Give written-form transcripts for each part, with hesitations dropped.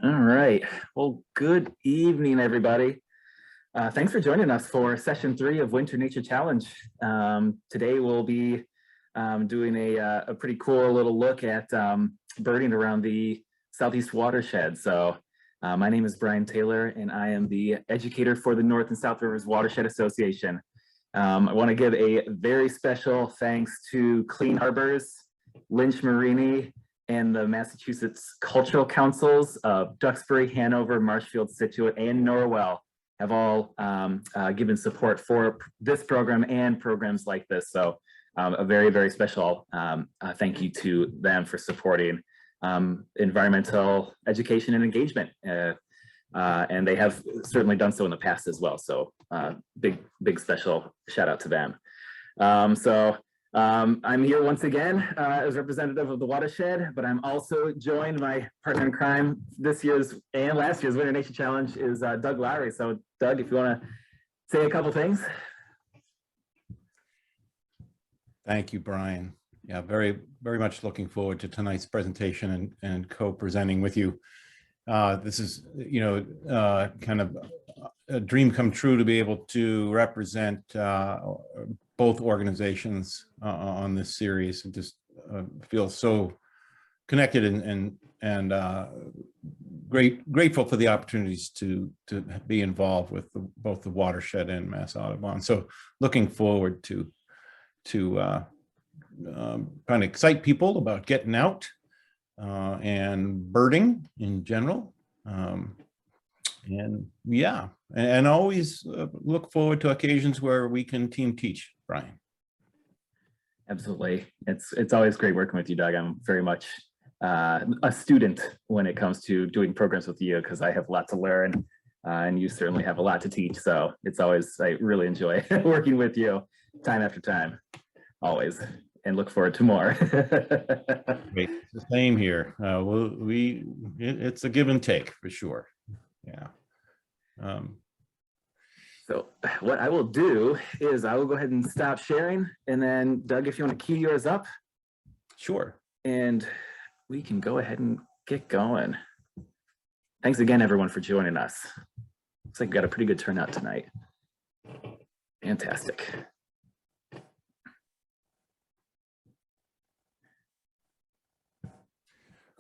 All right. Well, good evening, everybody. Thanks for joining us for session 3 of Winter Nature Challenge. Today we'll be doing a pretty cool little look at birding around the Southeast Watershed. So my name is Brian Taylor, and I am the educator for the North and South Rivers Watershed Association. I want to give a very special thanks to Clean Harbors, Lynch Marini, and the Massachusetts Cultural Councils of Duxbury, Hanover, Marshfield, Scituate, and Norwell have all given support for this program and programs like this. So a very, very special thank you to them for supporting environmental education and engagement. And they have certainly done so in the past as well. So big special shout out to them. I'm here once again as representative of the Watershed, but I'm also joined, my partner in crime this year's and last year's Winter Nature Challenge is Doug Lowry. So Doug, if you want to say a couple things. Thank you, Brian. Yeah, very much looking forward to tonight's presentation and co-presenting with you. This is, kind of a dream come true to be able to represent both organizations on this series. And just feel so connected and grateful for the opportunities to be involved with both the Watershed and Mass Audubon. So looking forward to trying to excite people about getting out and birding in general. And yeah, and always look forward to occasions where we can team teach, Brian. Absolutely. It's always great working with you, Doug. I'm very much a student when it comes to doing programs with you because I have a lot to learn and you certainly have a lot to teach. So it's always, I really enjoy working with you time after time, always, and look forward to more. Great. It's the same here. It's a give and take for sure. Yeah. So what I will do is I will go ahead and stop sharing, and then Doug, if you want to key yours up. Sure. And we can go ahead and get going. Thanks again, everyone, for joining us. Looks like we got a pretty good turnout tonight. Fantastic.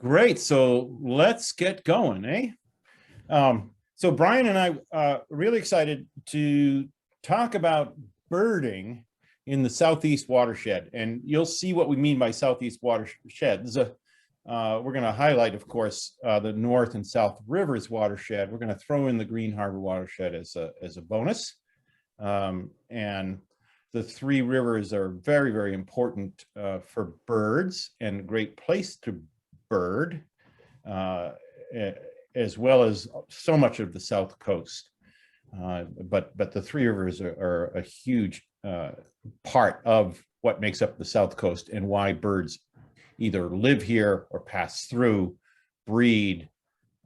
Great. So let's get going, eh? So Brian and I are really excited to talk about birding in the Southeast Watershed, and you'll see what we mean by Southeast Watershed. We're going to highlight, of course, the North and South Rivers Watershed. We're going to throw in the Green Harbor Watershed as a bonus, and the three rivers are very important for birds and a great place to bird. As well as so much of the South Coast. But the three rivers are a huge part of what makes up the South Coast and why birds either live here or pass through, breed,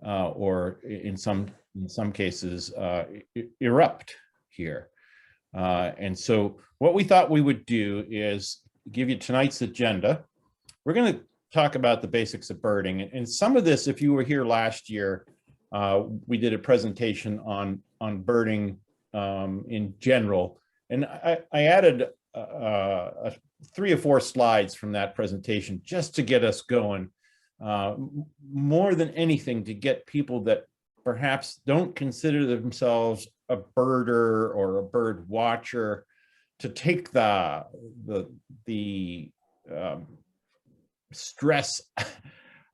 or in some cases erupt here. And so what we thought we would do is give you tonight's agenda. We're going to talk about the basics of birding, and some of this, if you were here last year, we did a presentation on birding in general, and I added 3 or 4 slides from that presentation just to get us going, more than anything to get people that perhaps don't consider themselves a birder or a bird watcher to take the stress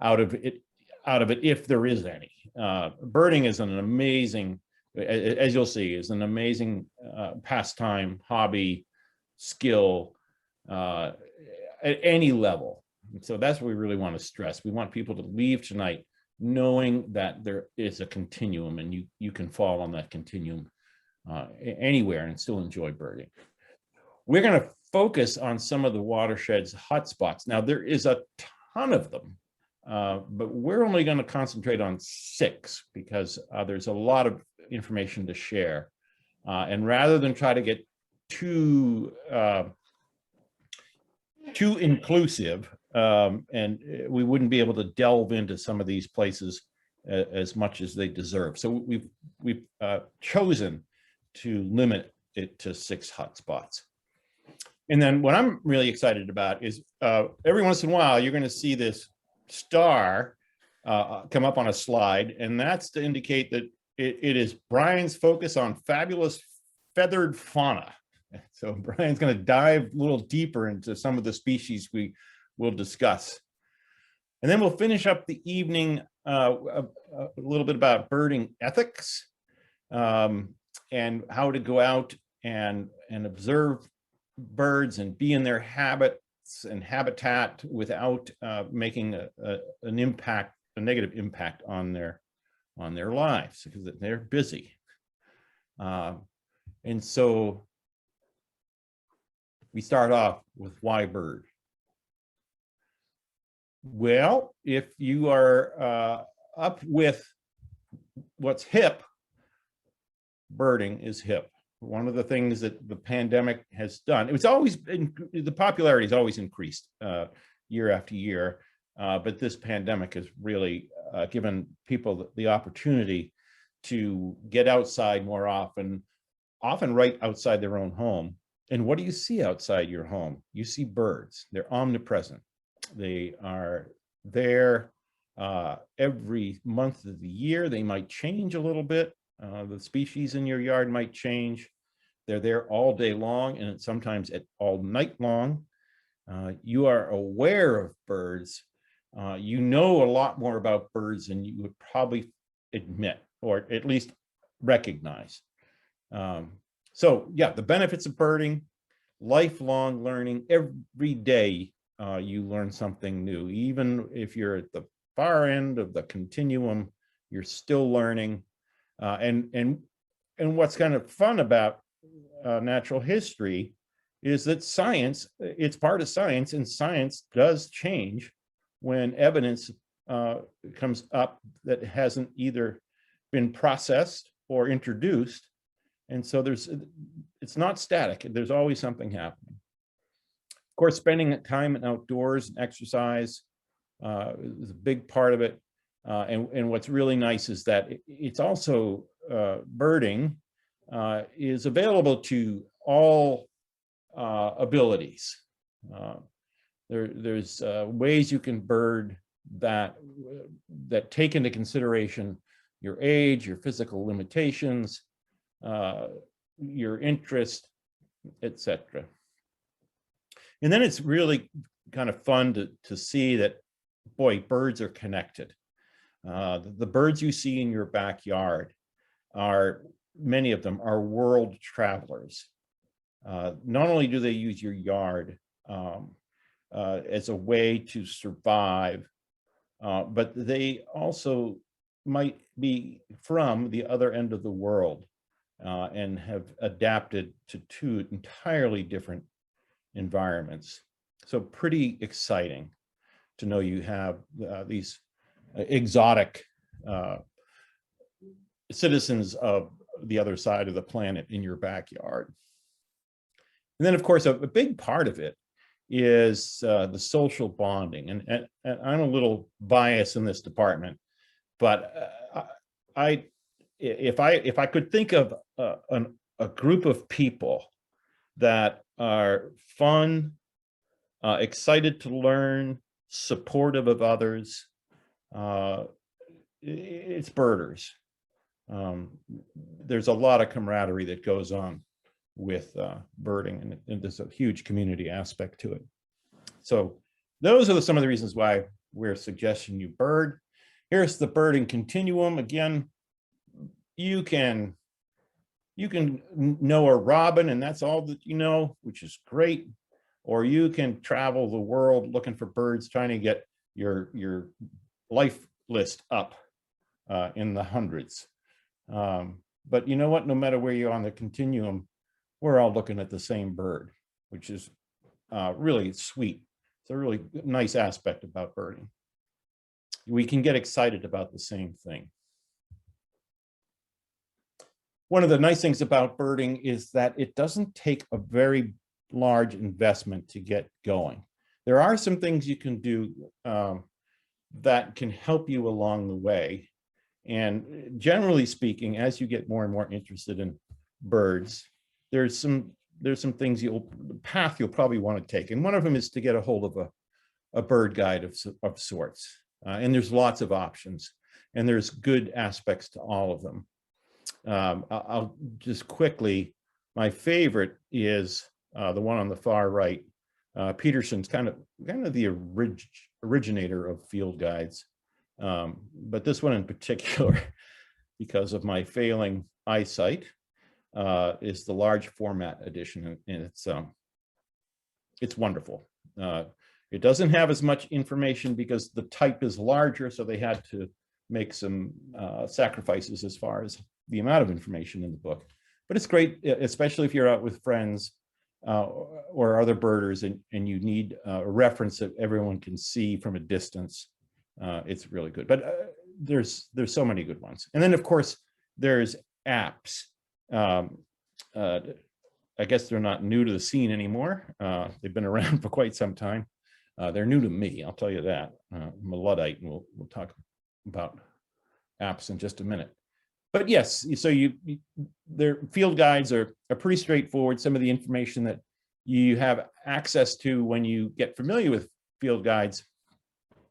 out of it if there is any. Birding is an amazing, as you'll see, is an amazing pastime, hobby, skill at any level. And so that's what we really want to stress. We want people to leave tonight knowing that there is a continuum, and you can fall on that continuum anywhere and still enjoy birding. We're going to focus on some of the watershed's hotspots. Now, there is a ton of them, but we're only going to concentrate on 6 because there's a lot of information to share. And rather than try to get too inclusive, and we wouldn't be able to delve into some of these places as much as they deserve. So we've chosen to limit it to 6 hotspots. And then what I'm really excited about is every once in a while, you're going to see this star come up on a slide, and that's to indicate that it is Brian's focus on fabulous feathered fauna. So Brian's going to dive a little deeper into some of the species we will discuss. And then we'll finish up the evening a little bit about birding ethics and how to go out and observe birds and be in their habits and habitat without making an impact, a negative impact on their lives, because they're busy. And so we start off with why bird? Well, if you are up with what's hip, birding is hip. One of the things that the pandemic has done, it was always been, the popularity has always increased year after year, but this pandemic has really given people the opportunity to get outside more often right outside their own home. And what do you see outside your home? You see birds. They're omnipresent. They are there every month of the year. They might change a little bit. The species in your yard might change. They're there all day long and sometimes all night long. You are aware of birds. You know a lot more about birds than you would probably admit, or at least recognize. So yeah, the benefits of birding, lifelong learning. Every day you learn something new. Even if you're at the far end of the continuum, you're still learning. And what's kind of fun about natural history is that science, it's part of science, and science does change when evidence comes up that hasn't either been processed or introduced. And so it's not static. There's always something happening. Of course, spending time outdoors and exercise is a big part of it. And what's really nice is that it's also birding is available to all abilities. There's ways you can bird that take into consideration your age, your physical limitations, your interest, etc. And then it's really kind of fun to see that, boy, birds are connected. The birds you see in your backyard many of them are world travelers. Not only do they use your yard as a way to survive, but they also might be from the other end of the world and have adapted to 2 entirely different environments. So pretty exciting to know you have these exotic citizens of the other side of the planet in your backyard. And then, of course, a big part of it is the social bonding. And I'm a little biased in this department, but if I could think of a group of people that are fun, excited to learn, supportive of others, it's birders. There's a lot of camaraderie that goes on with birding, and there's a huge community aspect to it. So those are some of the reasons why we're suggesting you bird. Here's the birding continuum. Again, you can know a robin and that's all that you know, which is great. Or you can travel the world looking for birds, trying to get your life list up in the hundreds. But you know what? No matter where you're on the continuum, we're all looking at the same bird, which is really sweet. It's a really nice aspect about birding. We can get excited about the same thing. One of the nice things about birding is that it doesn't take a very large investment to get going. There are some things you can do that can help you along the way. And generally speaking, as you get more and more interested in birds, there's some things path you'll probably want to take. And one of them is to get a hold of a bird guide of sorts. And there's lots of options, and there's good aspects to all of them. I'll just quickly, my favorite is the one on the far right. Peterson's kind of the originator of field guides. But this one in particular, because of my failing eyesight, is the large format edition, and it's wonderful. It doesn't have as much information because the type is larger, so they had to make some sacrifices as far as the amount of information in the book. But it's great, especially if you're out with friends or other birders, and you need a reference that everyone can see from a distance. It's really good. But there's so many good ones. And then, of course, there's apps. I guess they're not new to the scene anymore. They've been around for quite some time. They're new to me, I'll tell you that. I'm a Luddite, and we'll talk about apps in just a minute. But yes, so their field guides are pretty straightforward. Some of the information that you have access to when you get familiar with field guides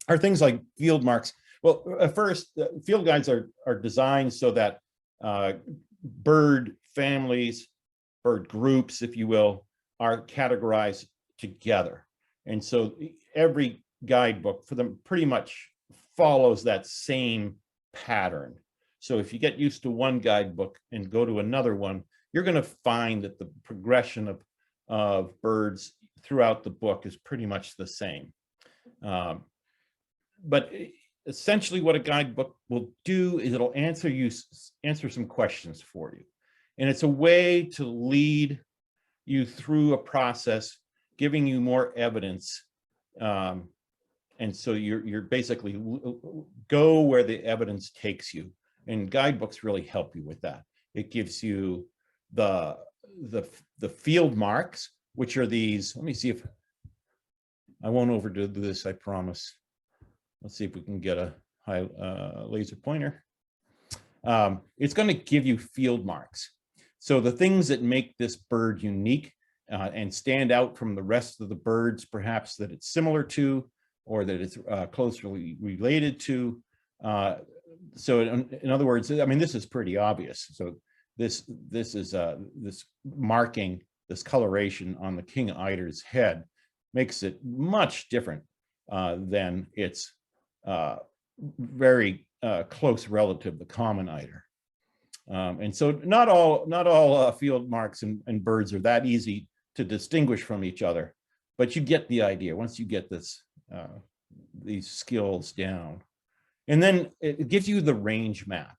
are things like field marks. Well, first, field guides are designed so that bird families, bird groups, if you will, are categorized together. And so every guidebook for them pretty much follows that same pattern. So if you get used to one guidebook and go to another one, you're going to find that the progression of birds throughout the book is pretty much the same. But essentially what a guidebook will do is it'll answer some questions for you. And it's a way to lead you through a process, giving you more evidence. And so you're basically go where the evidence takes you. And guidebooks really help you with that. It gives you the field marks, which are these. Let me see if I won't overdo this, I promise. Let's see if we can get a high laser pointer. It's going to give you field marks. So the things that make this bird unique and stand out from the rest of the birds, perhaps that it's similar to, or that it's closely related to. So in other words, I mean, this is pretty obvious. So this is this marking, this coloration on the king eider's head makes it much different than its very close relative, the common eider. And so not all field marks and birds are that easy to distinguish from each other, but you get the idea once you get these skills down. And then it gives you the range map.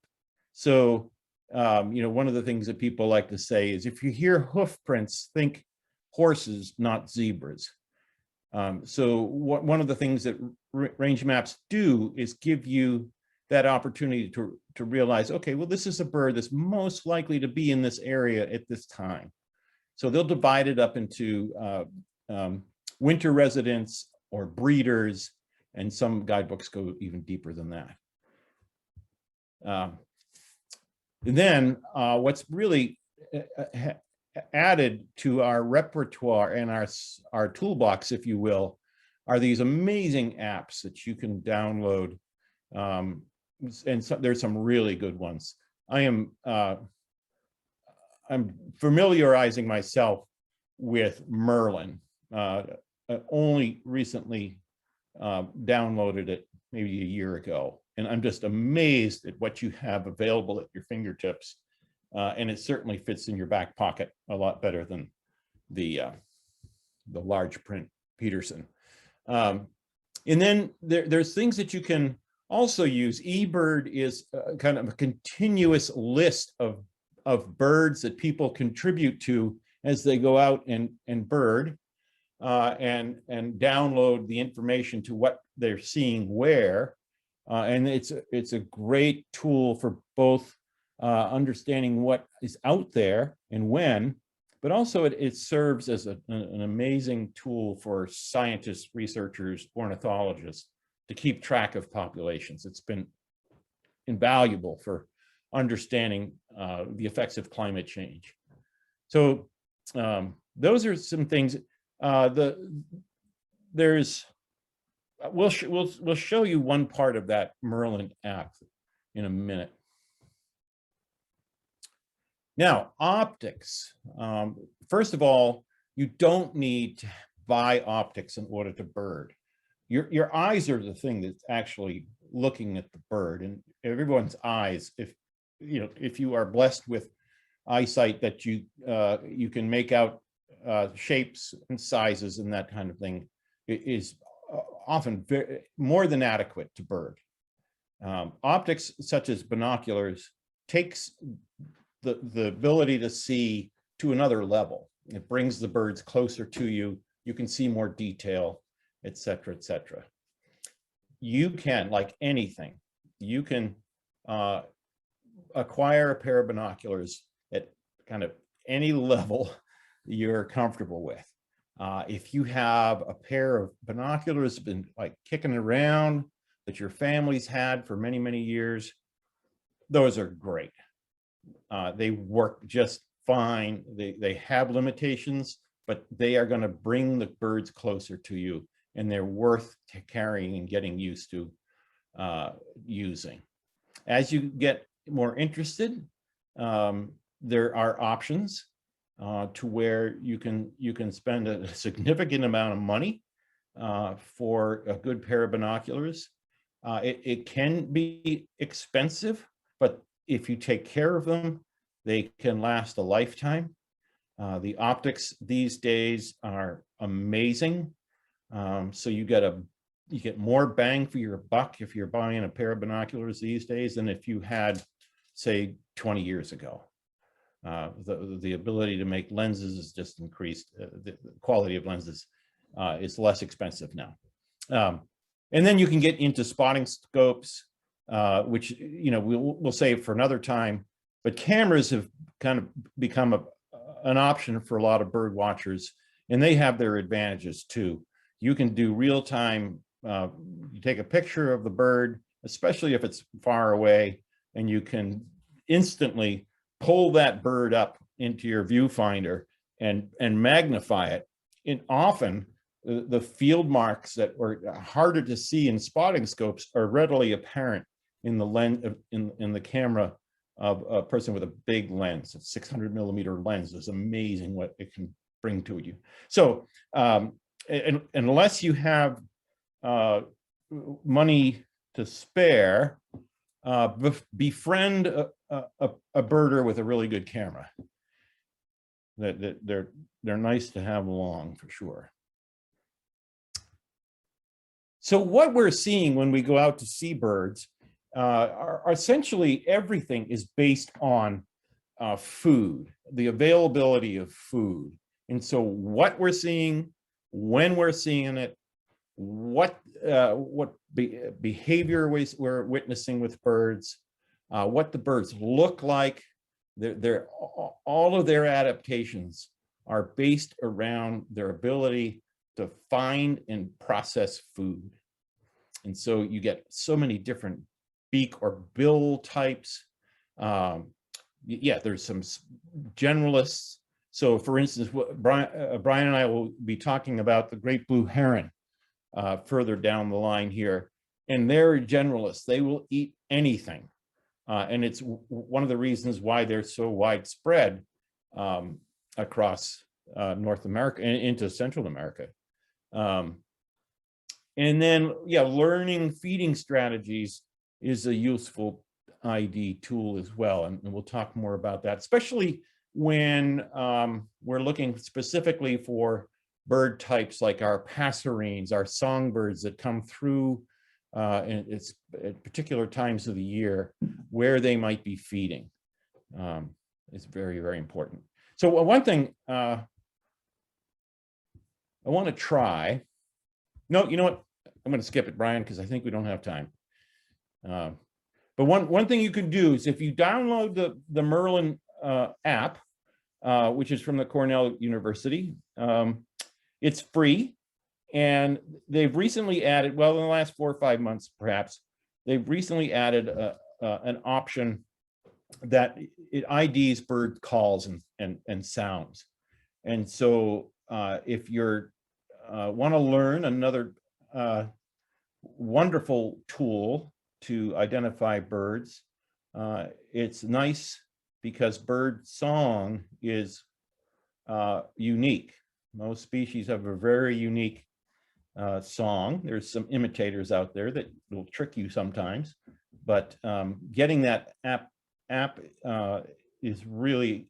So, one of the things that people like to say is if you hear hoof prints, think horses, not zebras. So one of the things that range maps do is give you that opportunity to realize, okay, well, this is a bird that's most likely to be in this area at this time. So they'll divide it up into winter residents or breeders, and some guidebooks go even deeper than that. And then what's really added to our repertoire and our toolbox, if you will, are these amazing apps that you can download. And so there's some really good ones. I'm familiarizing myself with Merlin. I only recently downloaded it maybe a year ago, and I'm just amazed at what you have available at your fingertips. And it certainly fits in your back pocket a lot better than the large print Peterson. And then there's things that you can also use. eBird is kind of a continuous list of birds that people contribute to as they go out and bird and download the information to what they're seeing where. And it's a great tool for both understanding what is out there and when, but also it serves as an amazing tool for scientists, researchers, ornithologists to keep track of populations. It's been invaluable for understanding the effects of climate change. So those are some things. We'll show you one part of that Merlin app in a minute. Now, optics. First of all, you don't need to buy optics in order to bird. Your eyes are the thing that's actually looking at the bird, and everyone's eyes, if you are blessed with eyesight that you can make out shapes and sizes and that kind of thing, is often more than adequate to bird. Optics such as binoculars takes the ability to see to another level. It brings the birds closer to you. You can see more detail, et cetera, et cetera. You can, like anything, you can acquire a pair of binoculars at kind of any level you're comfortable with. If you have a pair of binoculars been like kicking around that your family's had for many, many years, those are great. They work just fine. They have limitations, but they are going to bring the birds closer to you, and they're worth carrying and getting used to using. As you get more interested, there are options to where you can spend a significant amount of money for a good pair of binoculars. It can be expensive, but if you take care of them, they can last a lifetime. The optics these days are amazing. So you get more bang for your buck if you're buying a pair of binoculars these days than if you had, say, 20 years ago. The ability to make lenses is just increased. The quality of lenses is less expensive now. And then you can get into spotting scopes, which we'll save for another time. But cameras have kind of become an option for a lot of bird watchers, and they have their advantages too. You can do real time. You take a picture of the bird, especially if it's far away, and you can instantly pull that bird up into your viewfinder and magnify it. And often the field marks that are harder to see in spotting scopes are readily apparent in the lens in the camera of a person with a big lens. A 600 millimeter lens is amazing what it can bring to you. So unless you have money to spare, befriend a birder with a really good camera. They're nice to have along for sure. So what we're seeing when we go out to see birds are essentially everything is based on food, the availability of food. And so what we're seeing, when we're seeing it, what behavior we're witnessing with birds, what the birds look like, all of their adaptations are based around their ability to find and process food. And so you get so many different beak or bill types. Yeah, there's some generalists. So for instance, Brian and I will be talking about the great blue heron further down the line here. And they're generalists. They will eat anything. And it's one of the reasons why they're so widespread across North America and into Central America. And then, yeah, learning feeding strategies is a useful ID tool as well. And we'll talk more about that, especially when we're looking specifically for bird types like our passerines, our songbirds that come through and it's at particular times of the year where they might be feeding. It's very, very important. So one thing I want to try. No, you know what? I'm going to skip it, Brian, because I think we don't have time. But one thing you can do is if you download the Merlin app, which is from the Cornell University, it's free. And they've recently added, well, in the last 4 or 5 months, perhaps, they've recently added an option that it IDs bird calls and sounds. And so if you're want to learn another wonderful tool to identify birds, it's nice because bird song is unique. Most species have a very unique song. There's some imitators out there that will trick you sometimes, but getting that app is really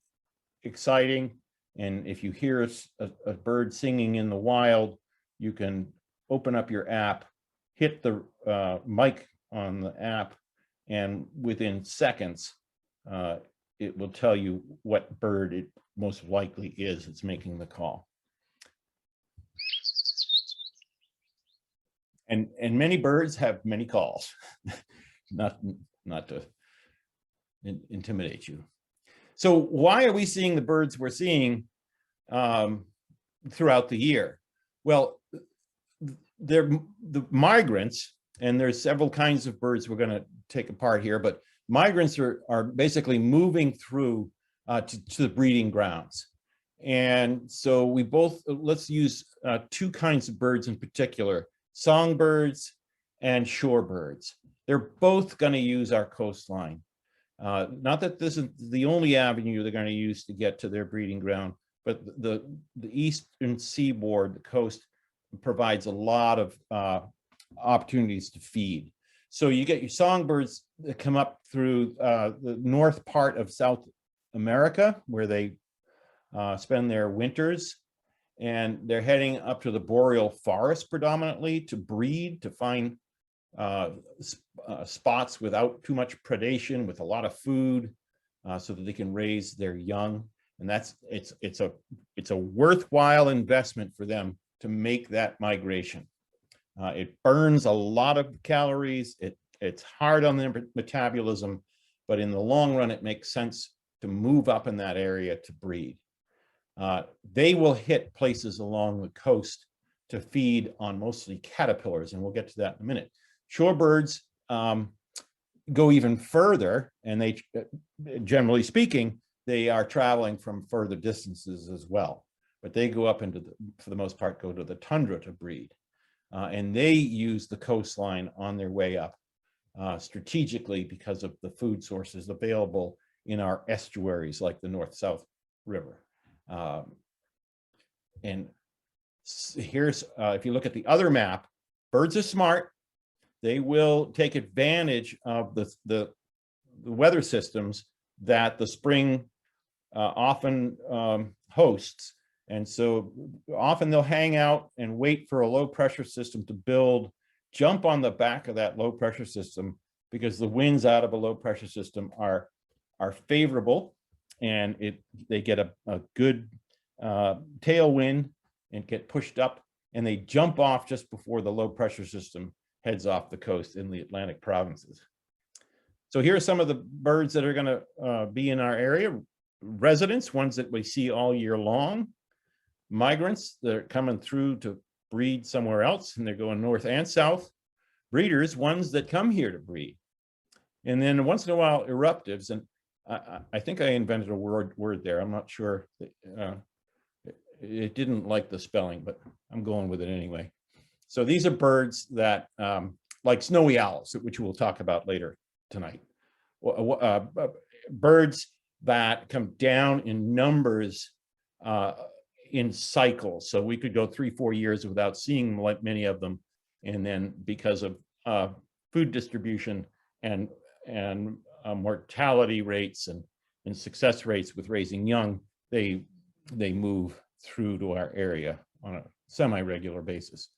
exciting. And if you hear a bird singing in the wild, you can open up your app, hit the mic on the app, and within seconds, it will tell you what bird it most likely is that's making the call. And many birds have many calls, not to intimidate you. So why are we seeing the birds we're seeing throughout the year? Well, they're the migrants, and there's several kinds of birds we're going to take apart here, but migrants are basically moving through to the breeding grounds. And so let's use two kinds of birds in particular: songbirds and shorebirds. They're both going to use our coastline. Not that this is the only avenue they're going to use to get to their breeding ground, but the eastern seaboard, the coast, provides a lot of opportunities to feed. So you get your songbirds that come up through the north part of South America, where they spend their winters, and they're heading up to the boreal forest predominantly to breed, to find spots without too much predation, with a lot of food, so that they can raise their young. And it's a worthwhile investment for them to make that migration. It burns a lot of calories. It's hard on their metabolism, but in the long run, it makes sense to move up in that area to breed. They will hit places along the coast to feed on mostly caterpillars, and we'll get to that in a minute. Shorebirds go even further, and they, generally speaking, they are traveling from further distances as well. But they go up into, for the most part, go to the tundra to breed. And they use the coastline on their way up strategically because of the food sources available in our estuaries, like the North-South River. And here's, if you look at the other map, birds are smart. They will take advantage of the weather systems that the spring often hosts. And so often they'll hang out and wait for a low pressure system to build, jump on the back of that low pressure system, because the winds out of a low pressure system are favorable, and they get a good tailwind and get pushed up, and they jump off just before the low pressure system heads off the coast in the Atlantic provinces. So here are some of the birds that are going to be in our area. Residents, ones that we see all year long. Migrants that are coming through to breed somewhere else, and they're going north and south. Breeders, ones that come here to breed. And then once in a while, eruptives. And I think I invented a word there. I'm not sure. It didn't like the spelling, but I'm going with it anyway. So these are birds that, like snowy owls, which we'll talk about later tonight. Birds that come down in numbers in cycles. So we could go 3-4 years without seeing many of them. And then because of food distribution and mortality rates and success rates with raising young, they move through to our area on a semi-regular basis.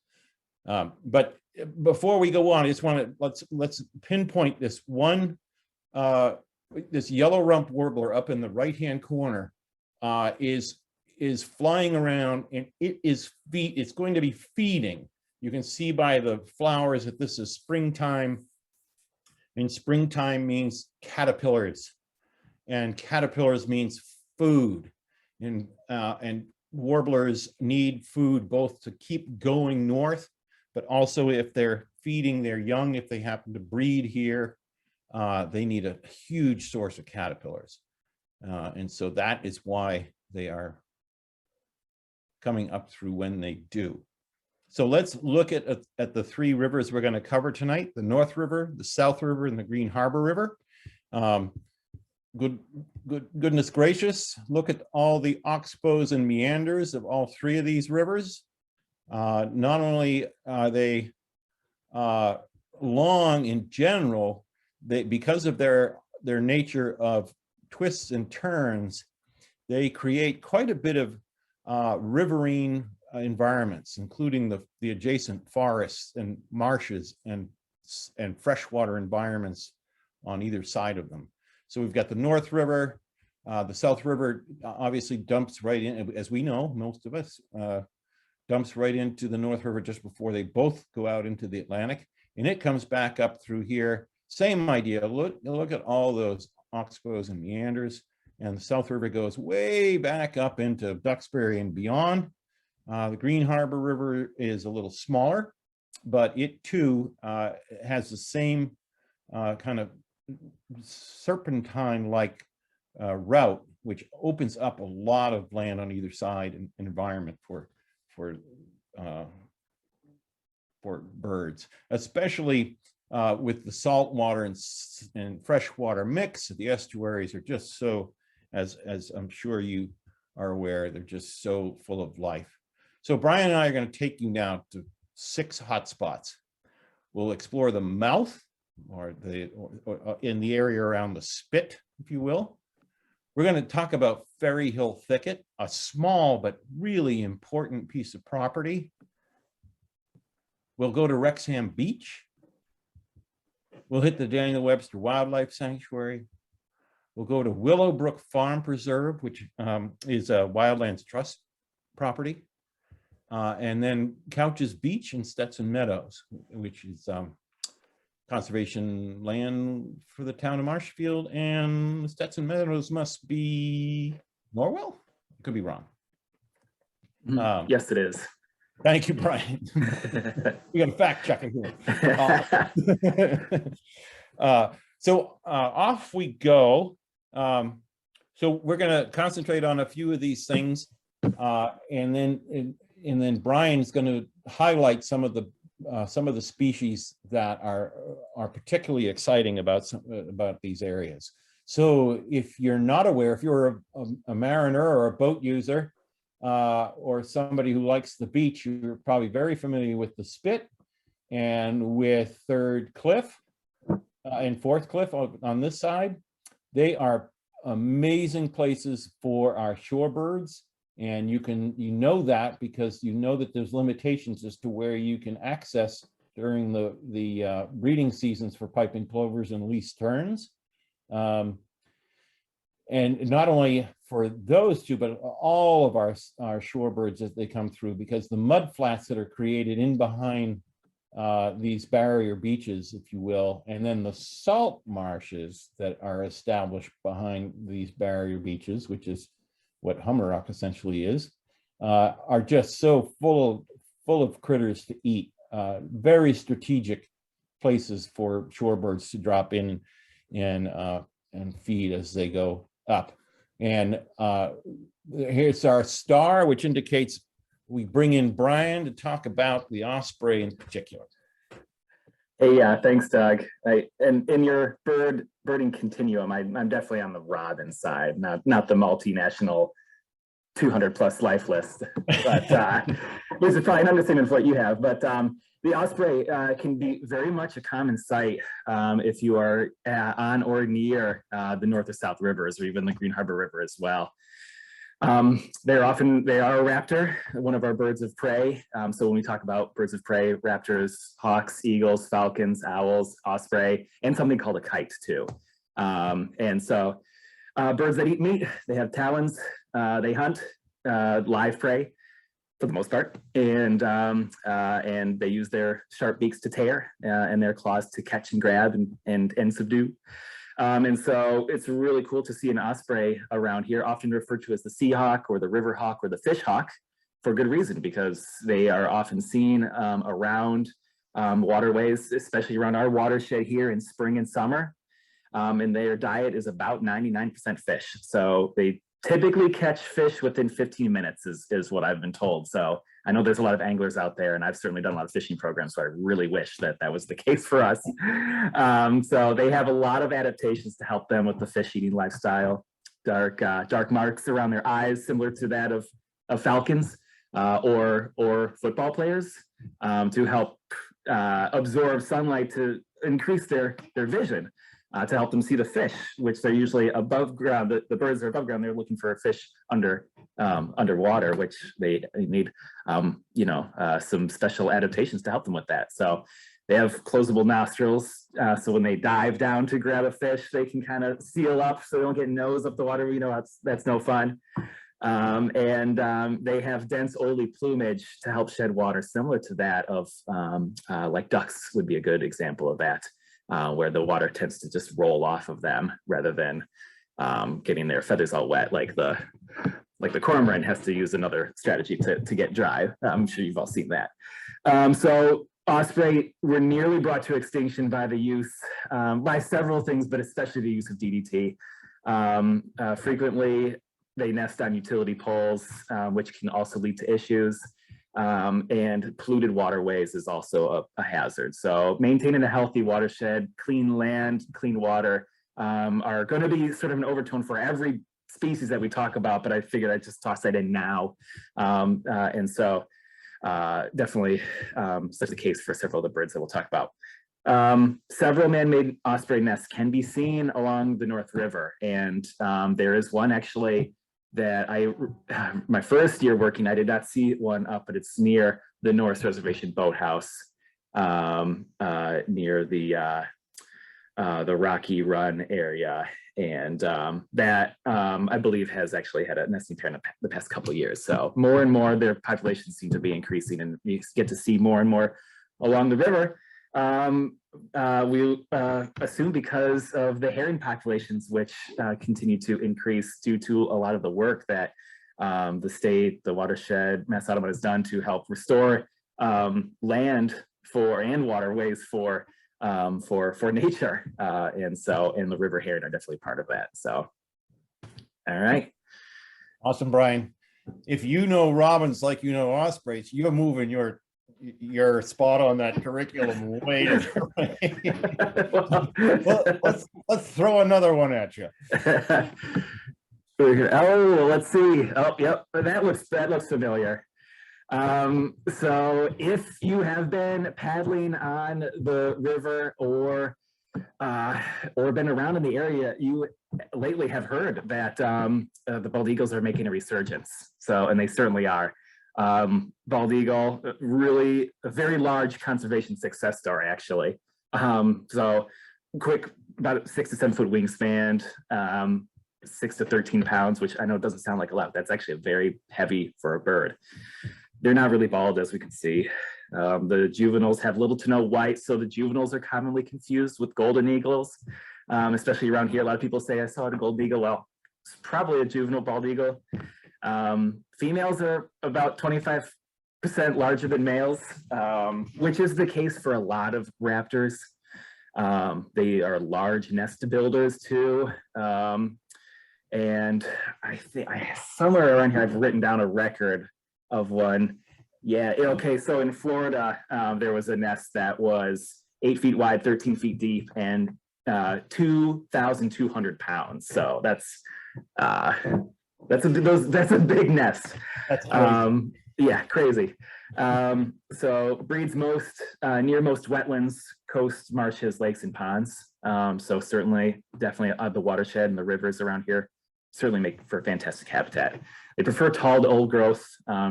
But before we go on, I just want to let's pinpoint this one. This yellow rump warbler up in the right-hand corner is flying around, and it's going to be feeding. You can see by the flowers that this is springtime, and springtime means caterpillars, and caterpillars means food, and warblers need food both to keep going north, but also if they're feeding their young, if they happen to breed here, they need a huge source of caterpillars. And so that is why they are coming up through when they do. So let's look at the three rivers we're going to cover tonight: the North River, the South River, and the Green Harbor River. Goodness gracious, look at all the oxbows and meanders of all three of these rivers. Not only are they long in general, because of their nature of twists and turns, they create quite a bit of riverine environments, including the adjacent forests and marshes and freshwater environments on either side of them. So we've got the North River. The South River obviously dumps right in, as we know, most of us, dumps right into the North River just before they both go out into the Atlantic. And it comes back up through here. Same idea. Look at all those oxbows and meanders. And the South River goes way back up into Duxbury and beyond. The Green Harbor River is a little smaller, but it too has the same kind of serpentine-like route, which opens up a lot of land on either side and environment for birds, especially with the saltwater and freshwater mix. The estuaries are just so, as I'm sure you are aware, they're just so full of life. So Brian and I are going to take you now to 6 hotspots. We'll explore the mouth, or in the area around the spit, if you will. We're going to talk about Ferry Hill Thicket, a small but really important piece of property. We'll go to Wrexham Beach. We'll hit the Daniel Webster Wildlife Sanctuary. We'll go to Willow Brook Farm Preserve, which is a Wildlands Trust property. And then Couch's Beach and Stetson Meadows, which is conservation land for the town of Marshfield, and Stetson Meadows must be Norwell? Could be wrong. Yes, it is. Thank you, Brian. We got a fact checker here. So off we go. So we're going to concentrate on a few of these things, and then Brian's going to highlight some of the species that are particularly exciting about these areas. So if you're not aware, if you're a mariner or a boat user, or somebody who likes the beach, you're probably very familiar with the Spit and with Third Cliff and Fourth Cliff on this side. They are amazing places for our shorebirds. And you know that because you know that there's limitations as to where you can access during the breeding seasons for piping plovers and least terns. And not only for those two, but all of our shorebirds as they come through, because the mud flats that are created in behind these barrier beaches, if you will, and then the salt marshes that are established behind these barrier beaches, which is what Hummerock essentially is, are just so full of critters to eat. Very strategic places for shorebirds to drop in and feed as they go up. And here's our star, which indicates we bring in Brian to talk about the Osprey in particular. Hey, thanks, Doug. And in your birding continuum, I'm definitely on the robin side, not the multinational 200+ life list. But this is probably an understatement of what you have. But the Osprey can be very much a common sight if you are on or near the North or South rivers, or even the Green Harbor River as well. They are a raptor, one of our birds of prey. So when we talk about birds of prey, raptors, hawks, eagles, falcons, owls, osprey, and something called a kite too. And so birds that eat meat, they have talons, they hunt live prey for the most part, and they use their sharp beaks to tear and their claws to catch and grab and subdue. And so it's really cool to see an osprey around here, often referred to as the sea hawk or the river hawk or the fish hawk, for good reason, because they are often seen around waterways, especially around our watershed here in spring and summer. and their diet is about 99% fish. So they typically catch fish within 15 minutes is what I've been told. So I know there's a lot of anglers out there, and I've certainly done a lot of fishing programs, so I really wish that that was the case for us. So they have a lot of adaptations to help them with the fish eating lifestyle. Dark marks around their eyes, similar to that of falcons or football players, to help absorb sunlight to increase their vision. To help them see the fish, which they're usually above ground. The birds are above ground. They're looking for a fish underwater, which they need, some special adaptations to help them with that. So they have closable nostrils. So when they dive down to grab a fish, they can kind of seal up so they don't get nose up the water. That's no fun. They have dense oily plumage to help shed water, similar to that of like ducks would be a good example of that. Where the water tends to just roll off of them rather than getting their feathers all wet, like the cormorant has to use another strategy to get dry. I'm sure you've all seen that. So osprey were nearly brought to extinction by the use, by several things, but especially the use of DDT. Frequently, they nest on utility poles, which can also lead to issues. And polluted waterways is also a hazard. So maintaining a healthy watershed, clean land, clean water are going to be sort of an overtone for every species that we talk about, but I figured I'd just toss that in now. Definitely such the case for several of the birds that we'll talk about. Several man-made osprey nests can be seen along the North River, and there is one actually that my first year working, I did not see one up, but it's near the North Reservation Boathouse, near the Rocky Run area. And that I believe has actually had a nesting pair in the past couple of years. So more and more their populations seem to be increasing, and we get to see more and more along the river. We assume because of the herring populations, which continue to increase due to a lot of the work that the state, the Watershed, Mass Audubon has done to help restore land and waterways for nature. And the river herring are definitely part of that. So, all right. Awesome, Brian. If you know robins like you know ospreys, you're moving your spot on that curriculum way. Let's throw another one at you. Oh, let's see. Oh, yep, that looks familiar. So if you have been paddling on the river or been around in the area, you lately have heard that the bald eagles are making a resurgence. So, and they certainly are. Bald eagle, really a very large conservation success story, actually. So quick, about 6 to 7 foot wingspan, 6 to 13 pounds, which I know doesn't sound like a lot. That's actually very heavy for a bird. They're not really bald, as we can see. The juveniles have little to no white, so the juveniles are commonly confused with golden eagles, especially around here. A lot of people say, I saw a golden eagle. Well, it's probably a juvenile bald eagle. Females are about 25% larger than males, which is the case for a lot of raptors. They are large nest builders too. And I think somewhere around here, I've written down a record of one. Yeah, okay, so in Florida, there was a nest that was 8 feet wide, 13 feet deep, and 2,200 pounds. So that's a big nest. That's crazy. Yeah, crazy. So breeds near most wetlands, coast, marshes, lakes, and ponds. So certainly, definitely the watershed and the rivers around here certainly make for fantastic habitat. They prefer tall to old growth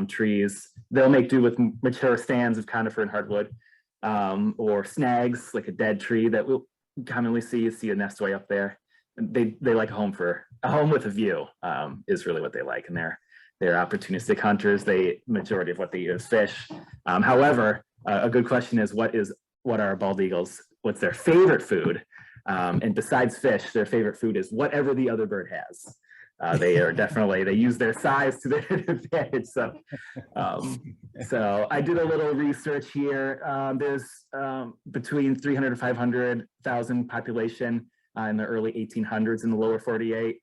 trees. They'll make do with mature stands of conifer and hardwood, or snags, like a dead tree that we'll commonly see. You see a nest way up there. They like a home with a view, is really what they like, and they're opportunistic hunters. Majority of what they eat is fish. However, a good question is what are bald eagles? What's their favorite food? And besides fish, their favorite food is whatever the other bird has. They use their size to their advantage. So I did a little research here. There's between 300 and 500,000 population in the early 1800s in the lower 48.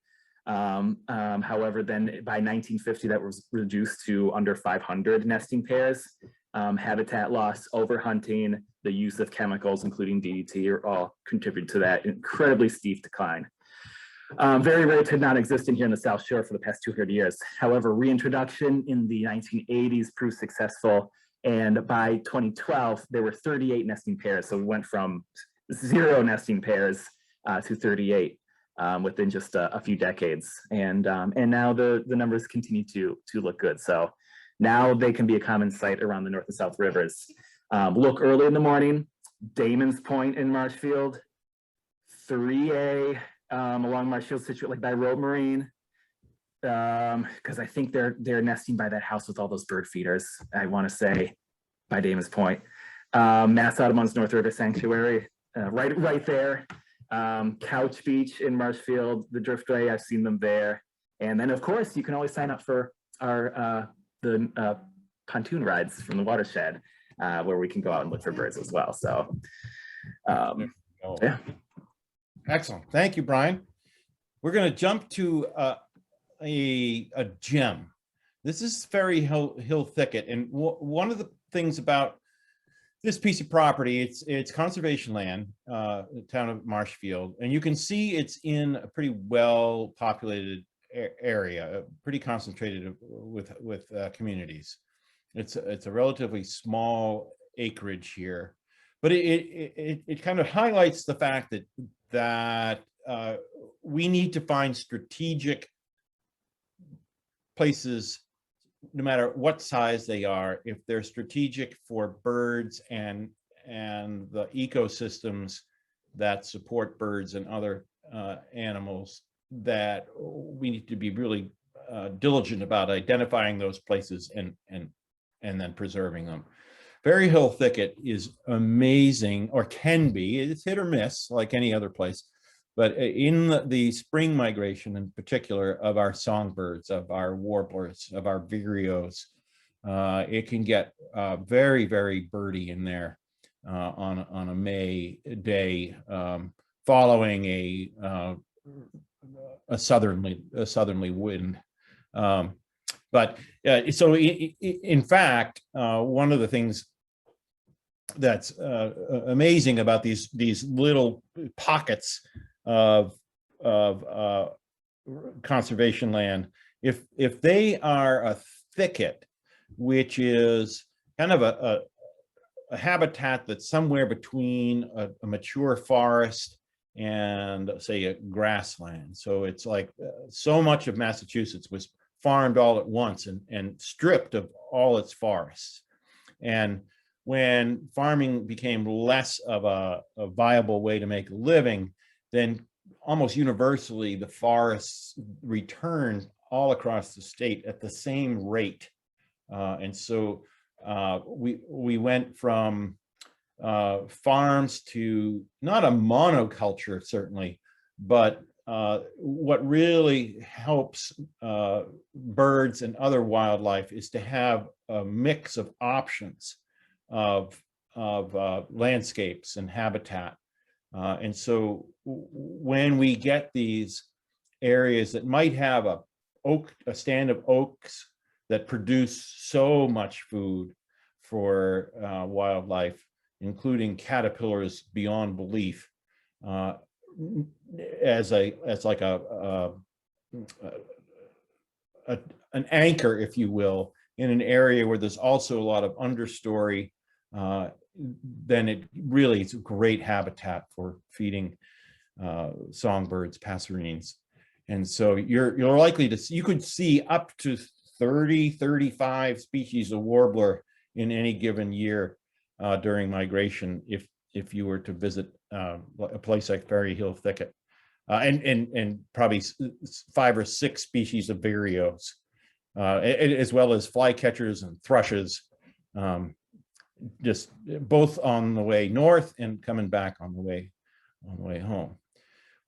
However, then by 1950, that was reduced to under 500 nesting pairs. Habitat loss, overhunting, the use of chemicals, including DDT, are all contributed to that incredibly steep decline. Very rare to not exist in here in the South Shore for the past 200 years. However, reintroduction in the 1980s proved successful. And by 2012, there were 38 nesting pairs. So we went from 0 nesting pairs to 38 within just a few decades. And now the numbers continue to look good. So now they can be a common sight around the North and South rivers. Look early in the morning, Damon's Point in Marshfield, 3A along Marshfield, situated like by Road Marine, because I think they're nesting by that house with all those bird feeders. I want to say by Damon's Point. Mass Audubon's North River Sanctuary, right there. Couch Beach in Marshfield, the Driftway, I've seen them there. And then of course you can always sign up for our the pontoon rides from the Watershed, where we can go out and look for birds as well. So yeah. Excellent. Thank you, Brian. We're going to jump to a gem. This is Ferry Hill Thicket. And one of the things about this piece of property, it's conservation land, the town of Marshfield, and you can see it's in a pretty well populated area, pretty concentrated with communities. It's a relatively small acreage here, but it kind of highlights the fact that we need to find strategic places, no matter what size they are, if they're strategic for birds and the ecosystems that support birds and other animals, that we need to be really diligent about identifying those places and then preserving them. Ferry Hill Thicket is amazing, or can be. It's hit or miss like any other place. But in the spring migration, in particular, of our songbirds, of our warblers, of our vireos, it can get very, very birdy in there on a May day, following a southerly wind. But so in fact, one of the things that's amazing about these little pockets of conservation land, if they are a thicket, which is kind of a habitat that's somewhere between a mature forest and, say, a grassland. So it's like so much of Massachusetts was farmed all at once and stripped of all its forests. And when farming became less of a viable way to make a living, then almost universally the forests returned all across the state at the same rate. And so we went from farms to not a monoculture, certainly, but what really helps birds and other wildlife is to have a mix of options of landscapes and habitat. And so when we get these areas that might have a stand of oaks that produce so much food for wildlife, including caterpillars beyond belief, as like an anchor, if you will, in an area where there's also a lot of understory, then it really is a great habitat for feeding songbirds, passerines. And so you're likely to see, you could see up to 35 species of warbler in any given year during migration if you were to visit a place like Ferry Hill Thicket, and probably 5 or 6 species of vireos, as well as flycatchers and thrushes, just both on the way north and coming back on the way home.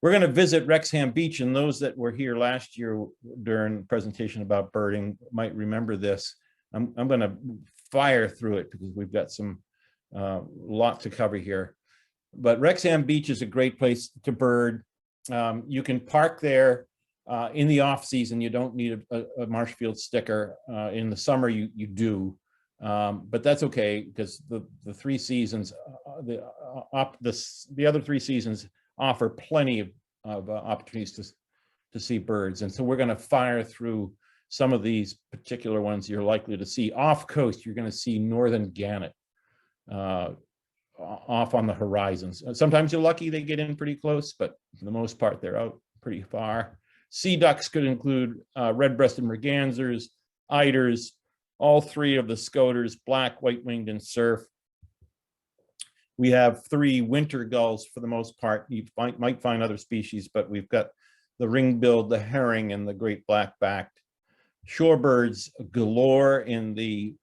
We're going to visit Wrexham Beach, and those that were here last year during the presentation about birding might remember this. I'm going to fire through it because we've got some lot to cover here. But Wrexham Beach is a great place to bird. You can park there in the off season. You don't need a Marshfield sticker. In the summer, you do, but that's okay because the 3 seasons, the other 3 seasons offer plenty of opportunities to see birds. And so we're going to fire through some of these particular ones you're likely to see. Off coast, you're going to see Northern Gannet off on the horizons. Sometimes you're lucky they get in pretty close, but for the most part, they're out pretty far. Sea ducks could include red-breasted mergansers, eiders, all 3 of the scoters, black, white-winged, and surf. We have 3 winter gulls for the most part. You might find other species, but we've got the ring-billed, the herring, and the great black-backed. Shorebirds galore in the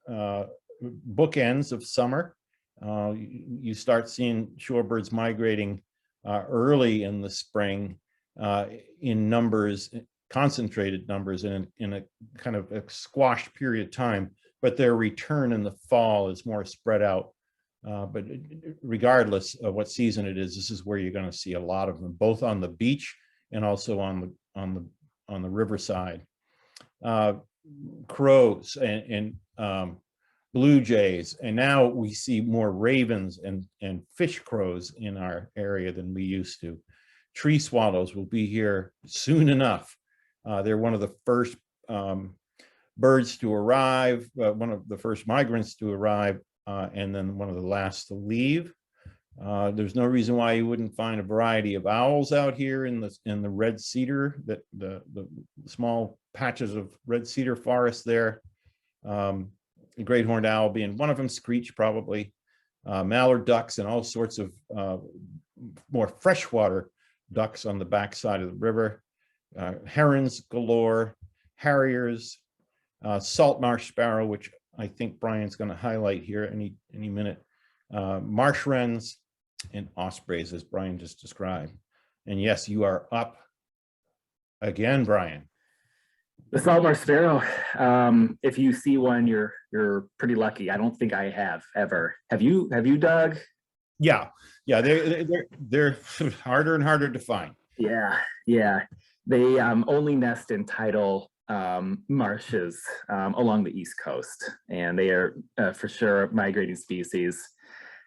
bookends of summer. You start seeing shorebirds migrating early in the spring in numbers, concentrated numbers in a kind of a squashed period of time, but their return in the fall is more spread out. But regardless of what season it is, this is where you're going to see a lot of them, both on the beach and also on the riverside. Crows and blue jays, and now we see more ravens and fish crows in our area than we used to. Tree swallows will be here soon enough. They're one of the first birds to arrive, one of the first migrants to arrive, and then one of the last to leave. There's no reason why you wouldn't find a variety of owls out here in the red cedar, that the small patches of red cedar forest there. The great horned owl being one of them, screech probably. Mallard ducks and all sorts of more freshwater ducks on the backside of the river. Herons galore, harriers, salt marsh sparrow, which I think Brian's going to highlight here any minute. Marsh wrens and ospreys, as Brian just described. And yes, you are up again, Brian. The salt marsh sparrow. If you see one, you're pretty lucky. I don't think I have ever. Have you, Doug? Yeah, they're harder and harder to find. Yeah. They only nest in tidal marshes along the East Coast, and they are for sure migrating species.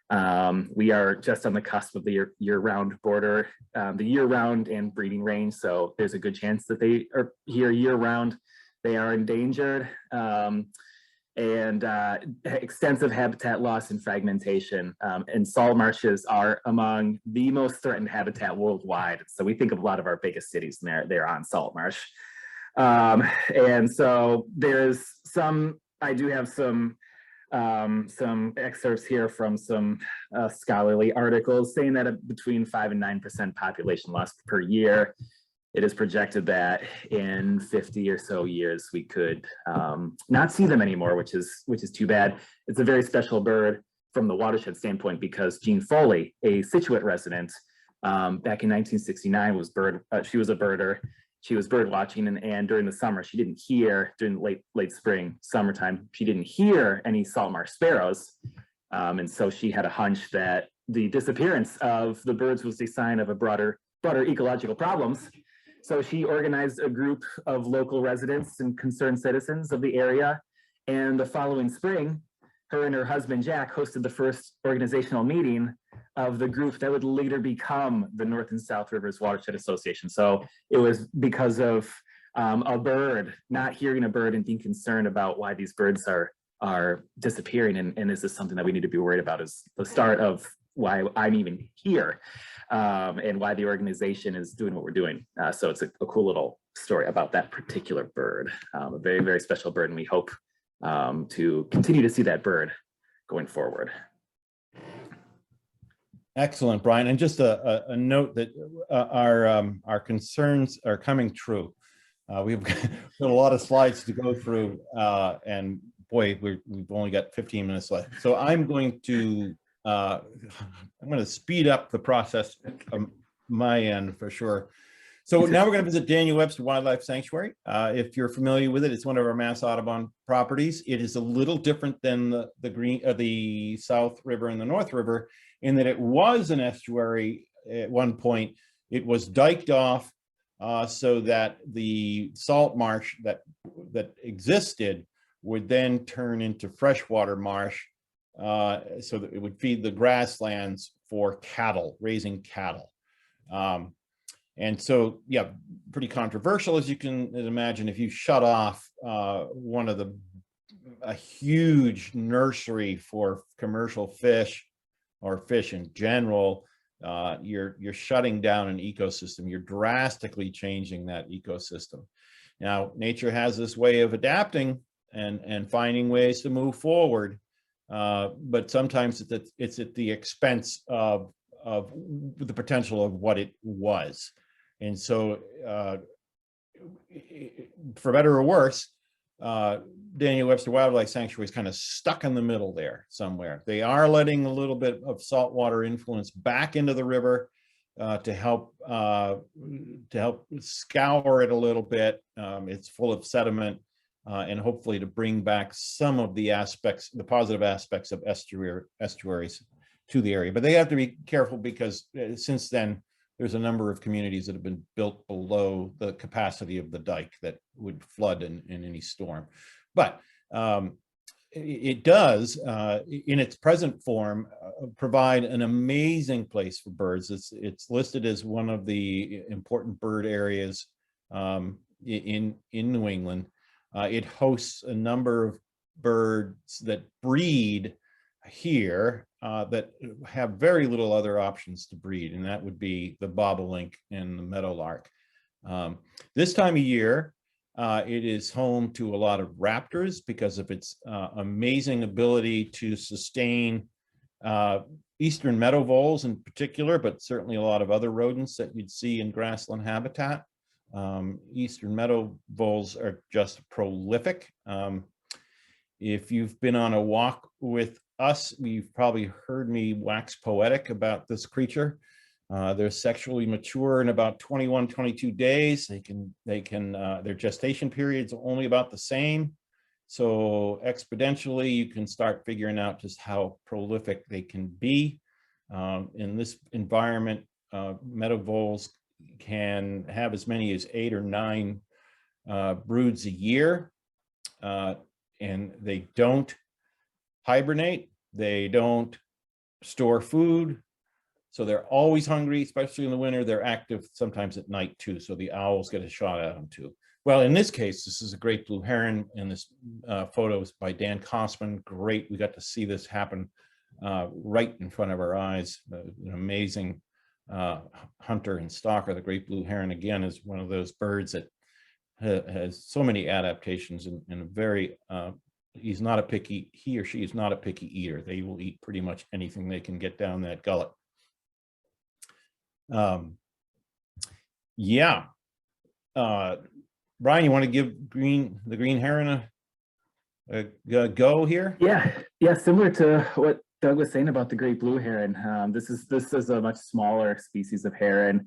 We are just on the cusp of the year-round border, the year-round and breeding range, so there's a good chance that they are here year-round. They are endangered, and extensive habitat loss and fragmentation, and salt marshes are among the most threatened habitat worldwide. So we think of a lot of our biggest cities, and they're on salt marsh. And so there's I do have some excerpts here from some scholarly articles saying that between 5 and 9% population loss per year. It is projected that in 50 or so years we could not see them anymore, which is too bad. It's a very special bird from the watershed standpoint because Jean Foley, a Scituate resident, back in 1969 she was a birder. She was bird watching, and during the summer, she didn't hear, during late spring, summertime, she didn't hear any salt marsh sparrows. And so she had a hunch that the disappearance of the birds was a sign of a broader ecological problems. So she organized a group of local residents and concerned citizens of the area. And the following spring, her and her husband, Jack, hosted the first organizational meeting of the group that would later become the North and South Rivers Watershed Association. So it was because of a bird, not hearing a bird and being concerned about why these birds are disappearing. And is this something that we need to be worried about, is the start of why I'm even here, and why the organization is doing what we're doing. So it's a cool little story about that particular bird, a very, very special bird. And we hope to continue to see that bird going forward. Excellent, Brian. And just a note that our concerns are coming true. We've got a lot of slides to go through, and boy, we've only got 15 minutes left. So I'm going to speed up the process on my end for sure. So now we're going to visit Daniel Webster Wildlife Sanctuary. If you're familiar with it, it's one of our Mass Audubon properties. It is a little different than the South River and the North River in that it was an estuary at one point It was diked off so that the salt marsh that existed would then turn into freshwater marsh, so that it would feed the grasslands for cattle, raising cattle. And so, yeah, pretty controversial, as you can imagine. If you shut off a huge nursery for commercial fish or fish in general, you're shutting down an ecosystem. You're drastically changing that ecosystem. Now, nature has this way of adapting and finding ways to move forward, but sometimes it's at the expense of the potential of what it was. And so, for better or worse, Daniel Webster Wildlife Sanctuary is kind of stuck in the middle there somewhere. They are letting a little bit of saltwater influence back into the river to help scour it a little bit. It's full of sediment, and hopefully to bring back some of the aspects, the positive aspects of estuaries to the area. But they have to be careful because since then, there's a number of communities that have been built below the capacity of the dike that would flood in any storm. But it does, in its present form, provide an amazing place for birds. It's listed as one of the important bird areas in New England. It hosts a number of birds that breed here that have very little other options to breed, and that would be the bobolink and the meadowlark. This time of year, it is home to a lot of raptors because of its amazing ability to sustain eastern meadow voles in particular, but certainly a lot of other rodents that you'd see in grassland habitat. Eastern meadow voles are just prolific. If you've been on a walk with us, you've probably heard me wax poetic about this creature. They're sexually mature in about 21, 22 days. Their gestation period's only about the same. So exponentially, you can start figuring out just how prolific they can be. In this environment, meadow voles can have as many as 8 or 9 broods a year. And they don't hibernate, they don't store food, so they're always hungry, especially in the winter. They're active sometimes at night too, so the owls get a shot at them too. Well, in this case, this is a great blue heron, and this photo is by Dan Kosman. Great, we got to see this happen right in front of our eyes. An amazing hunter and stalker. The great blue heron, again, is one of those birds that has so many adaptations and a very he or she is not a picky eater. They will eat pretty much anything they can get down that gullet. Yeah. Brian, you want to give the green heron a go here? Yeah, similar to what Doug was saying about the great blue heron. This is a much smaller species of heron.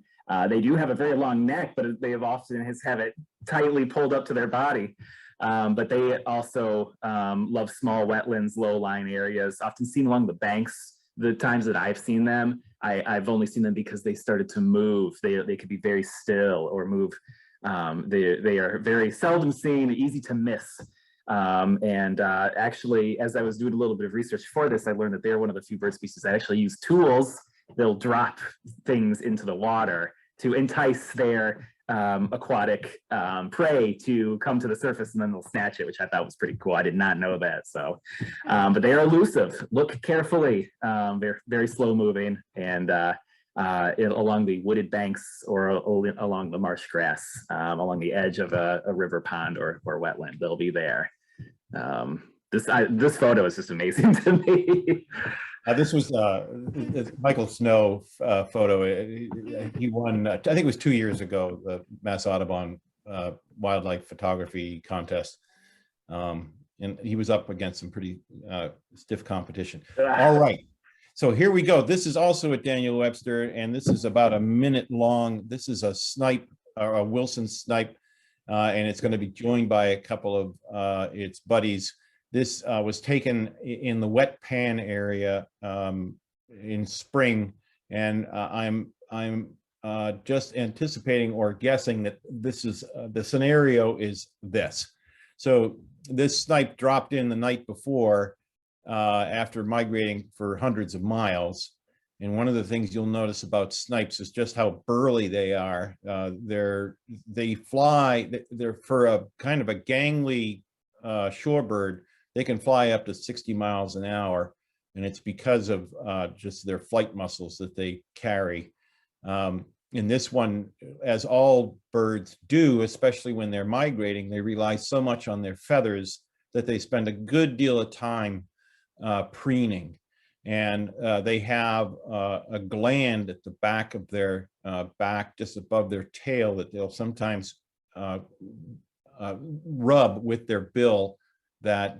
They do have a very long neck, but they have often have it tightly pulled up to their body. But they also love small wetlands, low-lying areas, often seen along the banks. The times that I've seen them, I've only seen them because they started to move. They could be very still or move. They are very seldom seen, easy to miss. Actually, as I was doing a little bit of research for this, I learned that they're one of the few bird species that actually use tools. They'll drop things into the water to entice their aquatic prey to come to the surface, and then they'll snatch it, which I thought was pretty cool. I did not know that. So, but they are elusive. Look carefully. They're very slow moving, and along the wooded banks or along the marsh grass, along the edge of a river, pond, or wetland, they'll be there. This photo is just amazing to me. This was Michael Snow photo. He won, I think it was 2 years ago, the Mass Audubon wildlife photography contest. And he was up against some pretty stiff competition. All right. So here we go. This is also at Daniel Webster, and this is about a minute long. This is a snipe, or a Wilson snipe, and it's going to be joined by a couple of its buddies. This was taken in the wet pan area in spring, and I'm just anticipating or guessing that this is the scenario is this. So this snipe dropped in the night before after migrating for hundreds of miles. And one of the things you'll notice about snipes is just how burly they are. They fly, they're for a kind of a gangly shorebird, they can fly up to 60 miles an hour. And it's because of just their flight muscles that they carry. In this one, as all birds do, especially when they're migrating, they rely so much on their feathers that they spend a good deal of time preening. And they have a gland at the back of their back, just above their tail, that they'll sometimes rub with their bill. That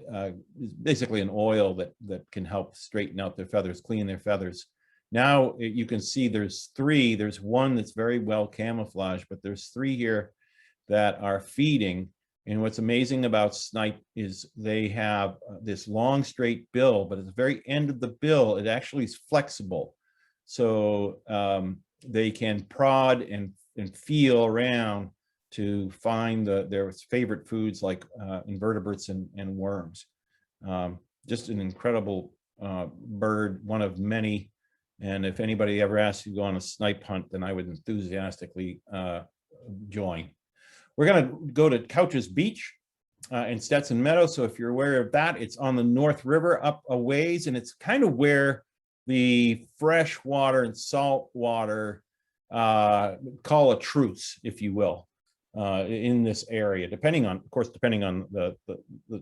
is basically an oil that can help straighten out their feathers, clean their feathers. Now you can see there's three. There's one that's very well camouflaged, but there's three here that are feeding. And what's amazing about snipe is they have this long straight bill, but at the very end of the bill, it actually is flexible. So they can prod and feel around to find their favorite foods like invertebrates and worms. Just an incredible bird, one of many. And if anybody ever asks you to go on a snipe hunt, then I would enthusiastically join. We're going to go to Couch's Beach in Stetson Meadow. So if you're aware of that, it's on the North River up a ways, and it's kind of where the fresh water and salt water call a truce, if you will, in this area, depending on the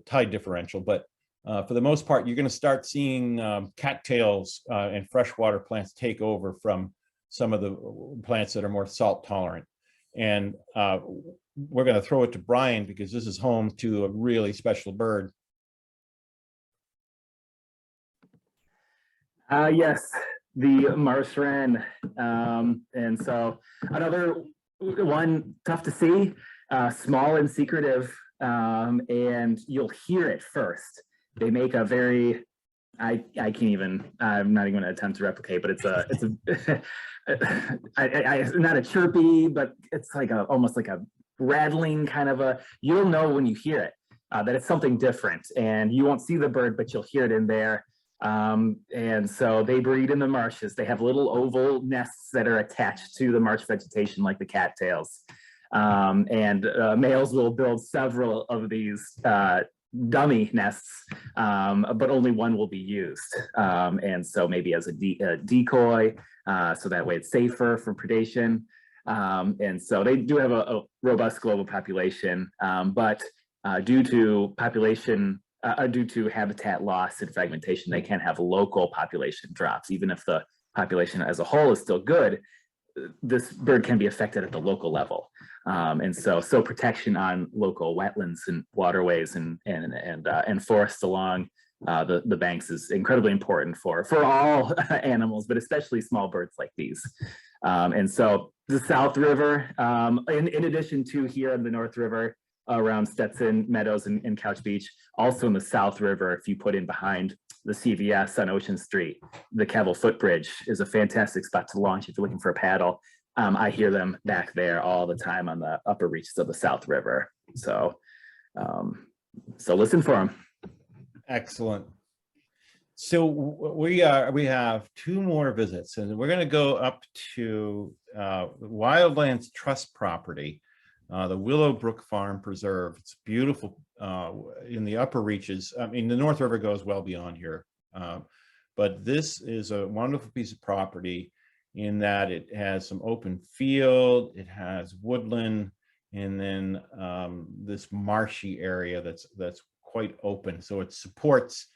tide differential. But for the most part, you're going to start seeing cattails and freshwater plants take over from some of the plants that are more salt tolerant. And we're going to throw it to Brian because this is home to a really special bird. Yes, the marsh wren. And so another one, tough to see, small and secretive, and you'll hear it first. They make a very, I can't even, I'm not even going to attempt to replicate, but it's not a chirpy, but it's like almost like a rattling kind of a, you'll know when you hear it, that it's something different, and you won't see the bird, but you'll hear it in there. And so they breed in the marshes. They have little oval nests that are attached to the marsh vegetation like the cattails. And males will build several of these dummy nests, but only one will be used. And so maybe as a decoy, so that way it's safer for predation. And so they do have a robust global population, but due to habitat loss and fragmentation, they can have local population drops. Even if the population as a whole is still good, this bird can be affected at the local level. And so protection on local wetlands and waterways and forests along the banks is incredibly important for all animals, but especially small birds like these. And so the South River, in addition to here in the North River, around Stetson Meadows and Couch Beach, also in the South River, if you put in behind the CVS on Ocean Street, the Cavill Footbridge is a fantastic spot to launch if you're looking for a paddle. I hear them back there all the time on the upper reaches of the South River. So listen for them. Excellent. So we have two more visits, and we're going to go up to Wildlands Trust property, the Willow Brook Farm Preserve. It's beautiful in the upper reaches. I mean, the North River goes well beyond here, but this is a wonderful piece of property in that it has some open field, it has woodland, and then this marshy area that's quite open. So it supports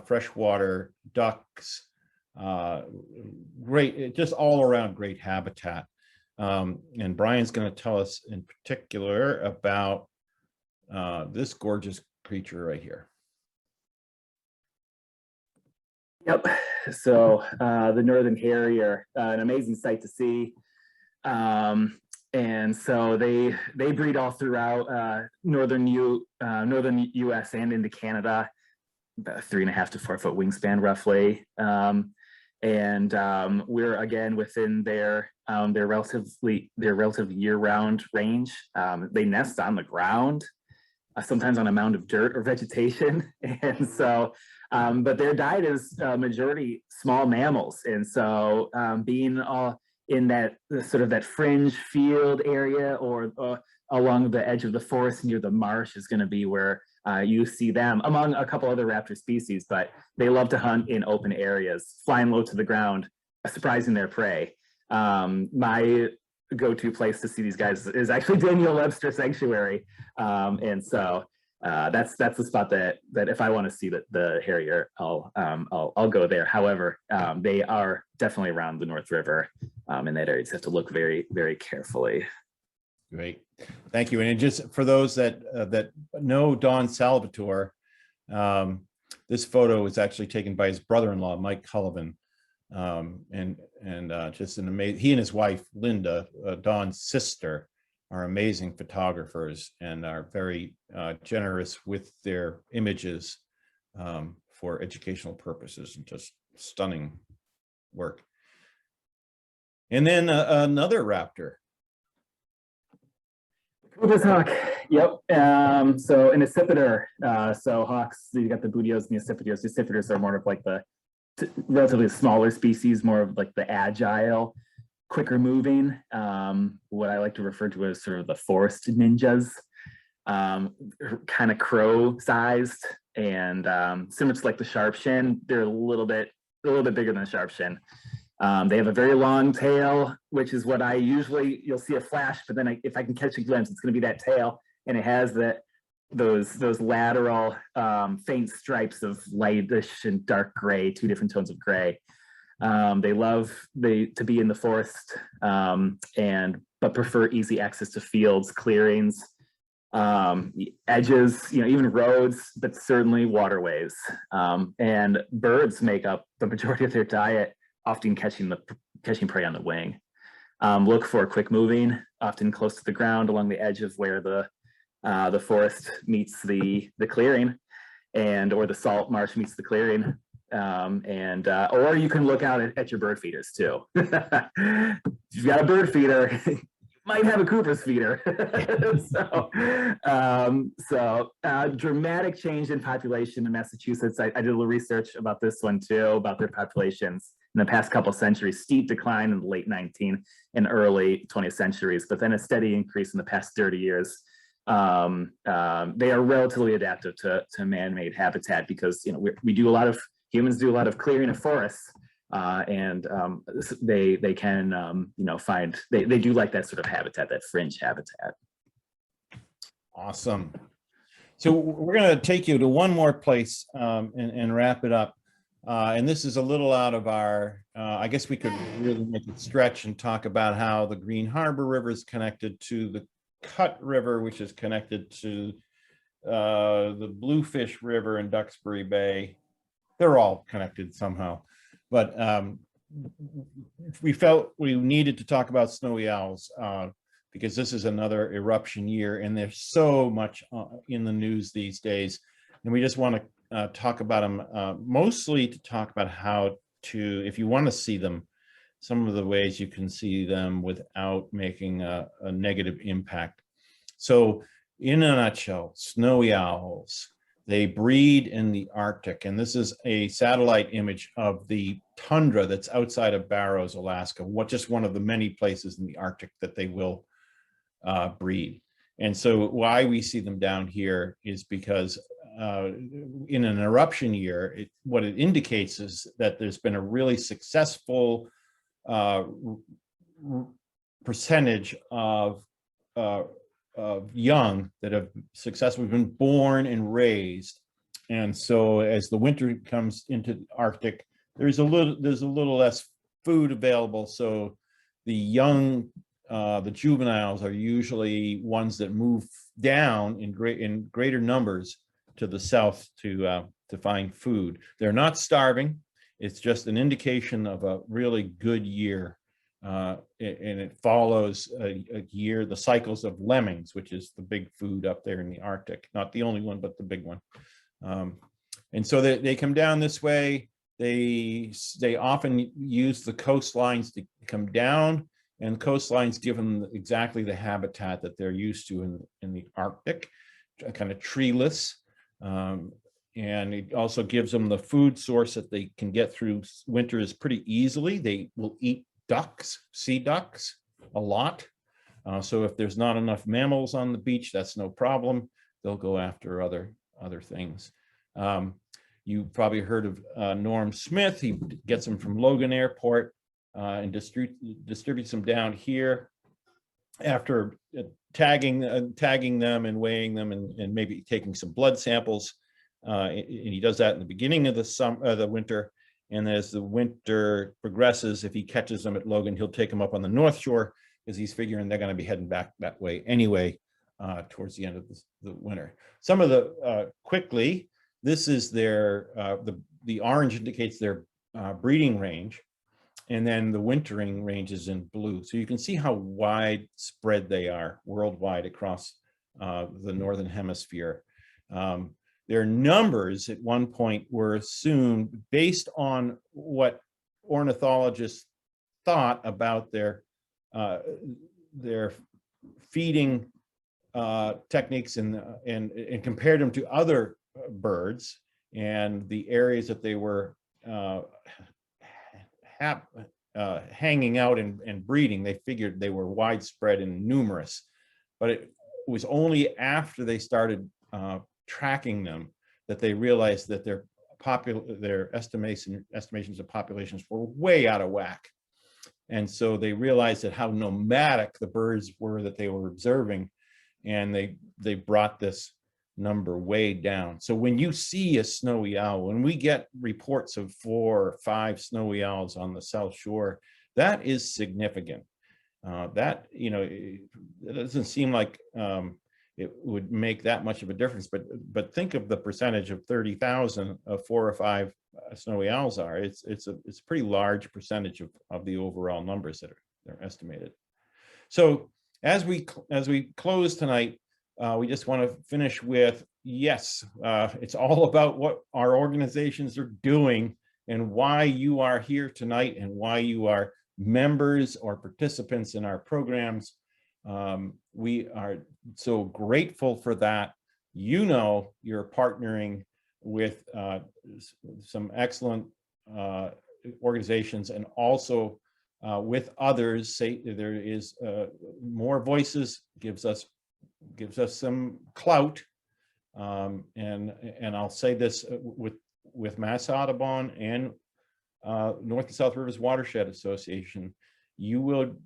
freshwater ducks, just all around great habitat. And Brian's going to tell us in particular about this gorgeous creature right here. Yep. So the northern harrier, an amazing sight to see. And so they breed all throughout northern U.S. and into Canada, about 3.5 to 4 foot wingspan roughly. And we're again within their They're relatively year-round range. They nest on the ground, sometimes on a mound of dirt or vegetation. And so, but their diet is majority small mammals. And so being in that sort of that fringe field area or along the edge of the forest near the marsh is going to be where you see them among a couple other raptor species, but they love to hunt in open areas, flying low to the ground, surprising their prey. My go-to place to see these guys is actually Daniel Webster Sanctuary. And so that's the spot that if I want to see the harrier, I'll go there. However, they are definitely around the North River in that area. You just have to look very, very carefully. Great, thank you. And just for those that know Don Salvatore, this photo was actually taken by his brother-in-law, Mike Cullivan. And just an amazing, he and his wife Linda, Don's sister, are amazing photographers and are very generous with their images for educational purposes, and just stunning work. And then another raptor. Cooper's hawk. Yep. So an accipiter. So hawks, you got the bootios and the accipiters. The accipiters are more of like the relatively smaller species, more of like the agile, quicker moving, what I like to refer to as sort of the forest ninjas, kind of crow sized, and similar to like the sharpshin. They're a little bit bigger than a sharpshin. They have a very long tail, which is what you'll see a flash, but then if I can catch a glimpse, it's going to be that tail, and it has those lateral faint stripes of lightish and dark gray, two different tones of gray. They love to be in the forest, but prefer easy access to fields, clearings, edges, even roads, but certainly waterways. And birds make up the majority of their diet, often catching prey on the wing. Look for quick moving, often close to the ground along the edge of where the forest meets the clearing, or the salt marsh meets the clearing. Or you can look out at your bird feeders too. If you've got a bird feeder, you might have a Cooper's feeder. So dramatic change in population in Massachusetts. I did a little research about this one too, about their populations in the past couple centuries. Steep decline in the late 19th and early 20th centuries, but then a steady increase in the past 30 years. They are relatively adaptive to man-made habitat because humans do a lot of clearing of forests, and they can find they do like that sort of habitat, that fringe habitat. Awesome. So we're going to take you to one more place and wrap it up. And this is a little out of our, I guess we could really make it stretch and talk about how the Green Harbor River is connected to the Cut River, which is connected to the Bluefish River in Duxbury Bay. They're all connected somehow. But we felt we needed to talk about snowy owls because this is another eruption year, and there's so much in the news these days. And we just want to talk about them, mostly to talk about how to, if you want to see them, some of the ways you can see them without making a negative impact. So in a nutshell, snowy owls, they breed in the Arctic. And this is a satellite image of the tundra that's outside of Barrows, Alaska, just one of the many places in the Arctic that they will breed. And so why we see them down here is because in an eruption year, what it indicates is that there's been a really successful percentage of young that have successfully been born and raised. And so as the winter comes into the Arctic, there's a little less food available. So the young, the juveniles are usually ones that move down in greater numbers to the south to find food. They're not starving. It's just an indication of a really good year. And it follows a year, the cycles of lemmings, which is the big food up there in the Arctic. Not the only one, but the big one. And so they come down this way. They often use the coastlines to come down and coastlines give them exactly the habitat that they're used to in the Arctic, kind of treeless. And it also gives them the food source that they can get through winters pretty easily. They will eat ducks, sea ducks, a lot. So if there's not enough mammals on the beach, that's no problem. They'll go after other things. You probably heard of Norm Smith. He gets them from Logan Airport and distributes them down here after tagging them and weighing them and maybe taking some blood samples. And he does that in the beginning of the winter. And as the winter progresses, if he catches them at Logan, he'll take them up on the North Shore because he's figuring they're going to be heading back that way anyway towards the end of the winter. Some of the quickly, this is their the orange indicates their breeding range, and then the wintering range is in blue. So you can see how widespread they are worldwide across the Northern Hemisphere. Their numbers at one point were assumed based on what ornithologists thought about their feeding techniques and compared them to other birds and the areas that they were hanging out and breeding. They figured they were widespread and numerous, but it was only after they started tracking them that they realized that their estimations of populations were way out of whack. And so they realized that how nomadic the birds were that they were observing, and they brought this number way down. So when you see a snowy owl, when we get reports of 4 or 5 snowy owls on the South Shore, that is significant. That, you know, it doesn't seem like it would make that much of a difference, but think of the percentage of 30,000 of 4 or 5 snowy owls are. It's a pretty large percentage of the overall numbers that are estimated. So as we close tonight, we just want to finish with, yes, it's all about what our organizations are doing and why you are here tonight and why you are members or participants in our programs. We are so grateful for that. You know, you're partnering with some excellent organizations, and also with others. Say there is more voices, gives us some clout, and I'll say this with Mass Audubon and North and South Rivers Watershed Association, you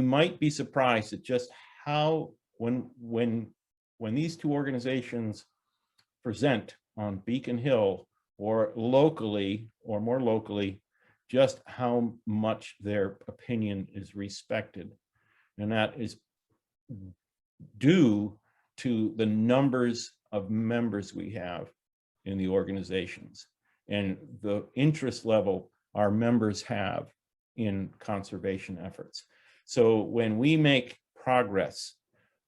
might be surprised at just how when these two organizations present on Beacon Hill or locally or more locally, just how much their opinion is respected. And that is due to the numbers of members we have in the organizations and the interest level our members have in conservation efforts. So when we make progress,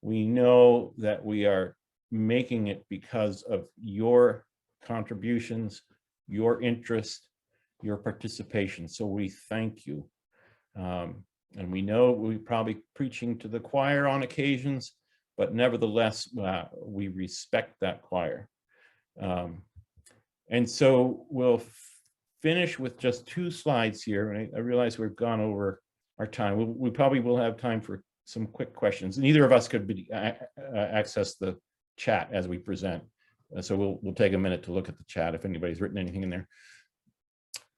we know that we are making it because of your contributions, your interest, your participation. So we thank you. And we know we're probably preaching to the choir on occasions, but nevertheless, we respect that choir. And so we'll finish with just 2 slides here. And I realize we've gone over our time. We probably will have time for some quick questions. Neither of us could access the chat as we present. So we'll take a minute to look at the chat if anybody's written anything in there.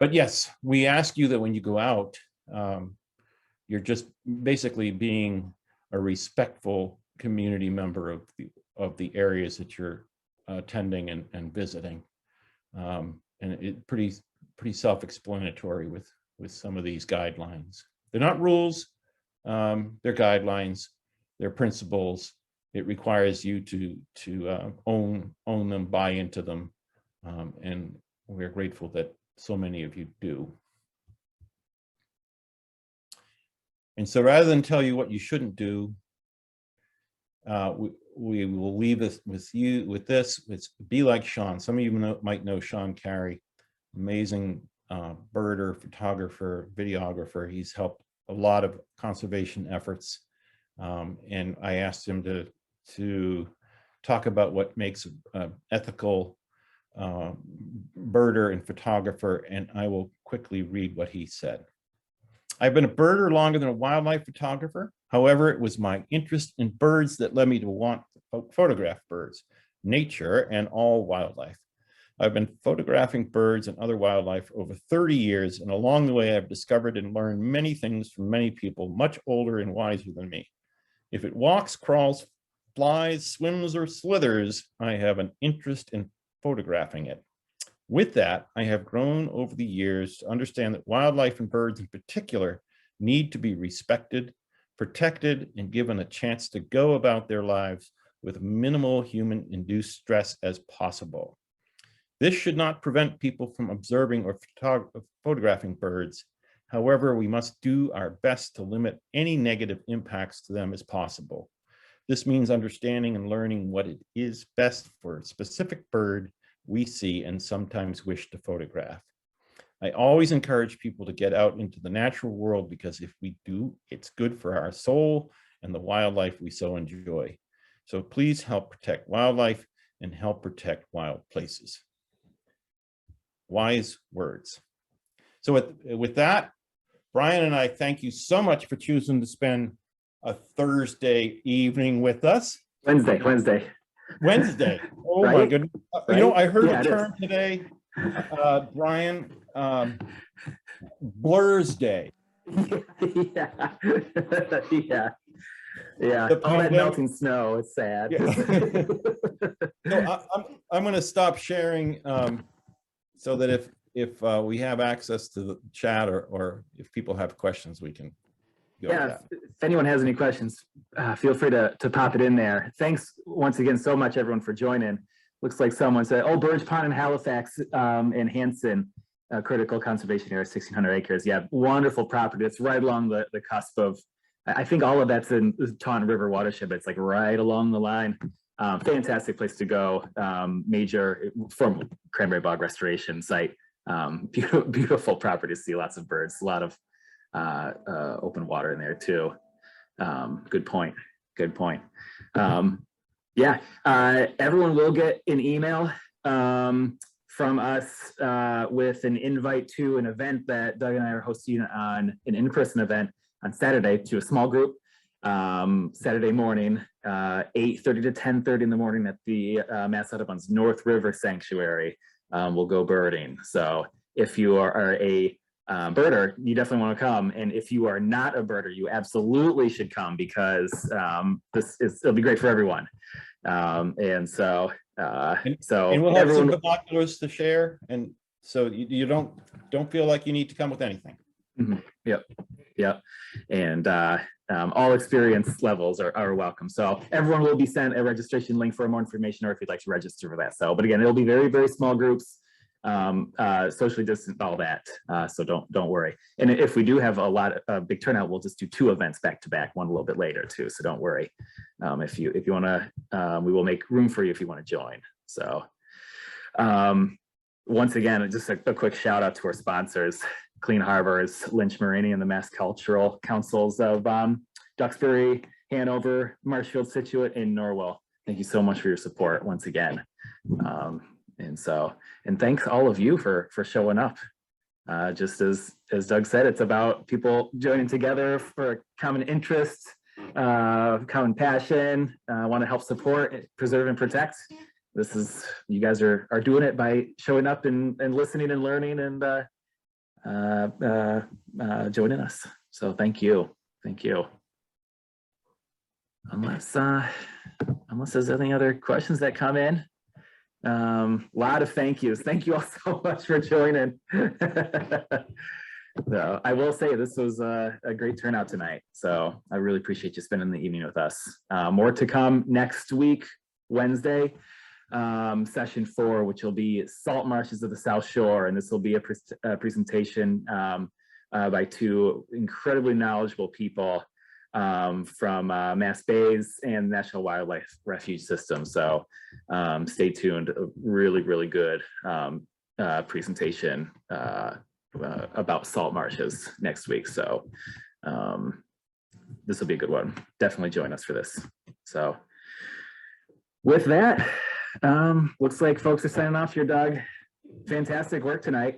But yes, we ask you that when you go out, you're just basically being a respectful community member of the areas that you're attending and visiting. And it pretty self-explanatory with some of these guidelines. They're not rules, they're guidelines, they're principles. It requires you to own them, buy into them, and we're grateful that so many of you do. And so rather than tell you what you shouldn't do, we will leave this with this. It's be like Sean. Some of you might know Sean Carey, amazing birder, photographer, videographer. He's helped a lot of conservation efforts. And I asked him to talk about what makes an ethical birder and photographer, and I will quickly read what he said. I've been a birder longer than a wildlife photographer. However, it was my interest in birds that led me to want to photograph birds, nature, and all wildlife. I've been photographing birds and other wildlife for over 30 years, and along the way, I've discovered and learned many things from many people much older and wiser than me. If it walks, crawls, flies, swims, or slithers, I have an interest in photographing it. With that, I have grown over the years to understand that wildlife and birds in particular need to be respected, protected, and given a chance to go about their lives with minimal human-induced stress as possible. This should not prevent people from observing or photographing birds. However, we must do our best to limit any negative impacts to them as possible. This means understanding and learning what it is best for a specific bird we see and sometimes wish to photograph. I always encourage people to get out into the natural world because if we do, it's good for our soul and the wildlife we so enjoy. So please help protect wildlife and help protect wild places. Wise words. So with that, Brian and I thank you so much for choosing to spend a Thursday evening with us. Wednesday. Oh Right? my goodness. Right? You know, I heard Yeah, the term today, Brian, Blur's Day. Yeah. Yeah. The All that pandemic- melting snow is sad. Yeah. So I'm going to stop sharing so that if we have access to the chat or if people have questions, we can go with Yeah, that. if anyone has any questions, feel free to pop it in there. Thanks once again so much, everyone, for joining. Looks like someone said, oh, Burge Pond in Halifax and Hanson, critical conservation area, 1,600 acres. Yeah, wonderful property. It's right along the cusp of, I think all of that's in the Taunton River watershed, but it's like right along the line. Fantastic place to go. Major from cranberry bog restoration site. Beautiful property to see, lots of birds, a lot of open water in there too. Good point. Yeah, everyone will get an email from us with an invite to an event that Doug and I are hosting on, an in-person event on Saturday to a small group. Saturday morning, 8:30 to 10:30 in the morning at the Mass Audubon's North River Sanctuary. We'll go birding. So if you are a birder, you definitely want to come. And if you are not a birder, you absolutely should come because it'll be great for everyone. And we'll have some binoculars to share, and so you don't feel like you need to come with anything. Mm-hmm. Yep. And all experience levels are welcome. So everyone will be sent a registration link for more information, or if you'd like to register for that. So, but again, it'll be very, very small groups, socially distant, all that. So don't worry. And if we do have a big turnout, we'll just do 2 events back to back, one a little bit later too. So don't worry. If you want to, we will make room for you if you want to join. So once again, just a quick shout out to our sponsors, Clean Harbors, Lynch Marine, and the Mass Cultural Councils of Duxbury, Hanover, Marshfield, Situate, and Norwell. Thank you so much for your support once again. And thanks all of you for showing up. Just as Doug said, it's about people joining together for a common interest, common passion, want to help support, preserve, and protect. You guys are doing it by showing up and listening and learning and joining us. So thank you. Unless there's any other questions that come in. Lot of thank yous. Thank you all so much for joining. So I will say this was a great turnout tonight. So I really appreciate you spending the evening with us. More to come next week, Wednesday, session 4, which will be Salt Marshes of the South Shore. And this will be a presentation by 2 incredibly knowledgeable people from Mass Bays and National Wildlife Refuge System. So stay tuned. A really, really good presentation about salt marshes next week. So this will be a good one. Definitely join us for this. So with that, looks like folks are signing off here, Doug. Fantastic work tonight.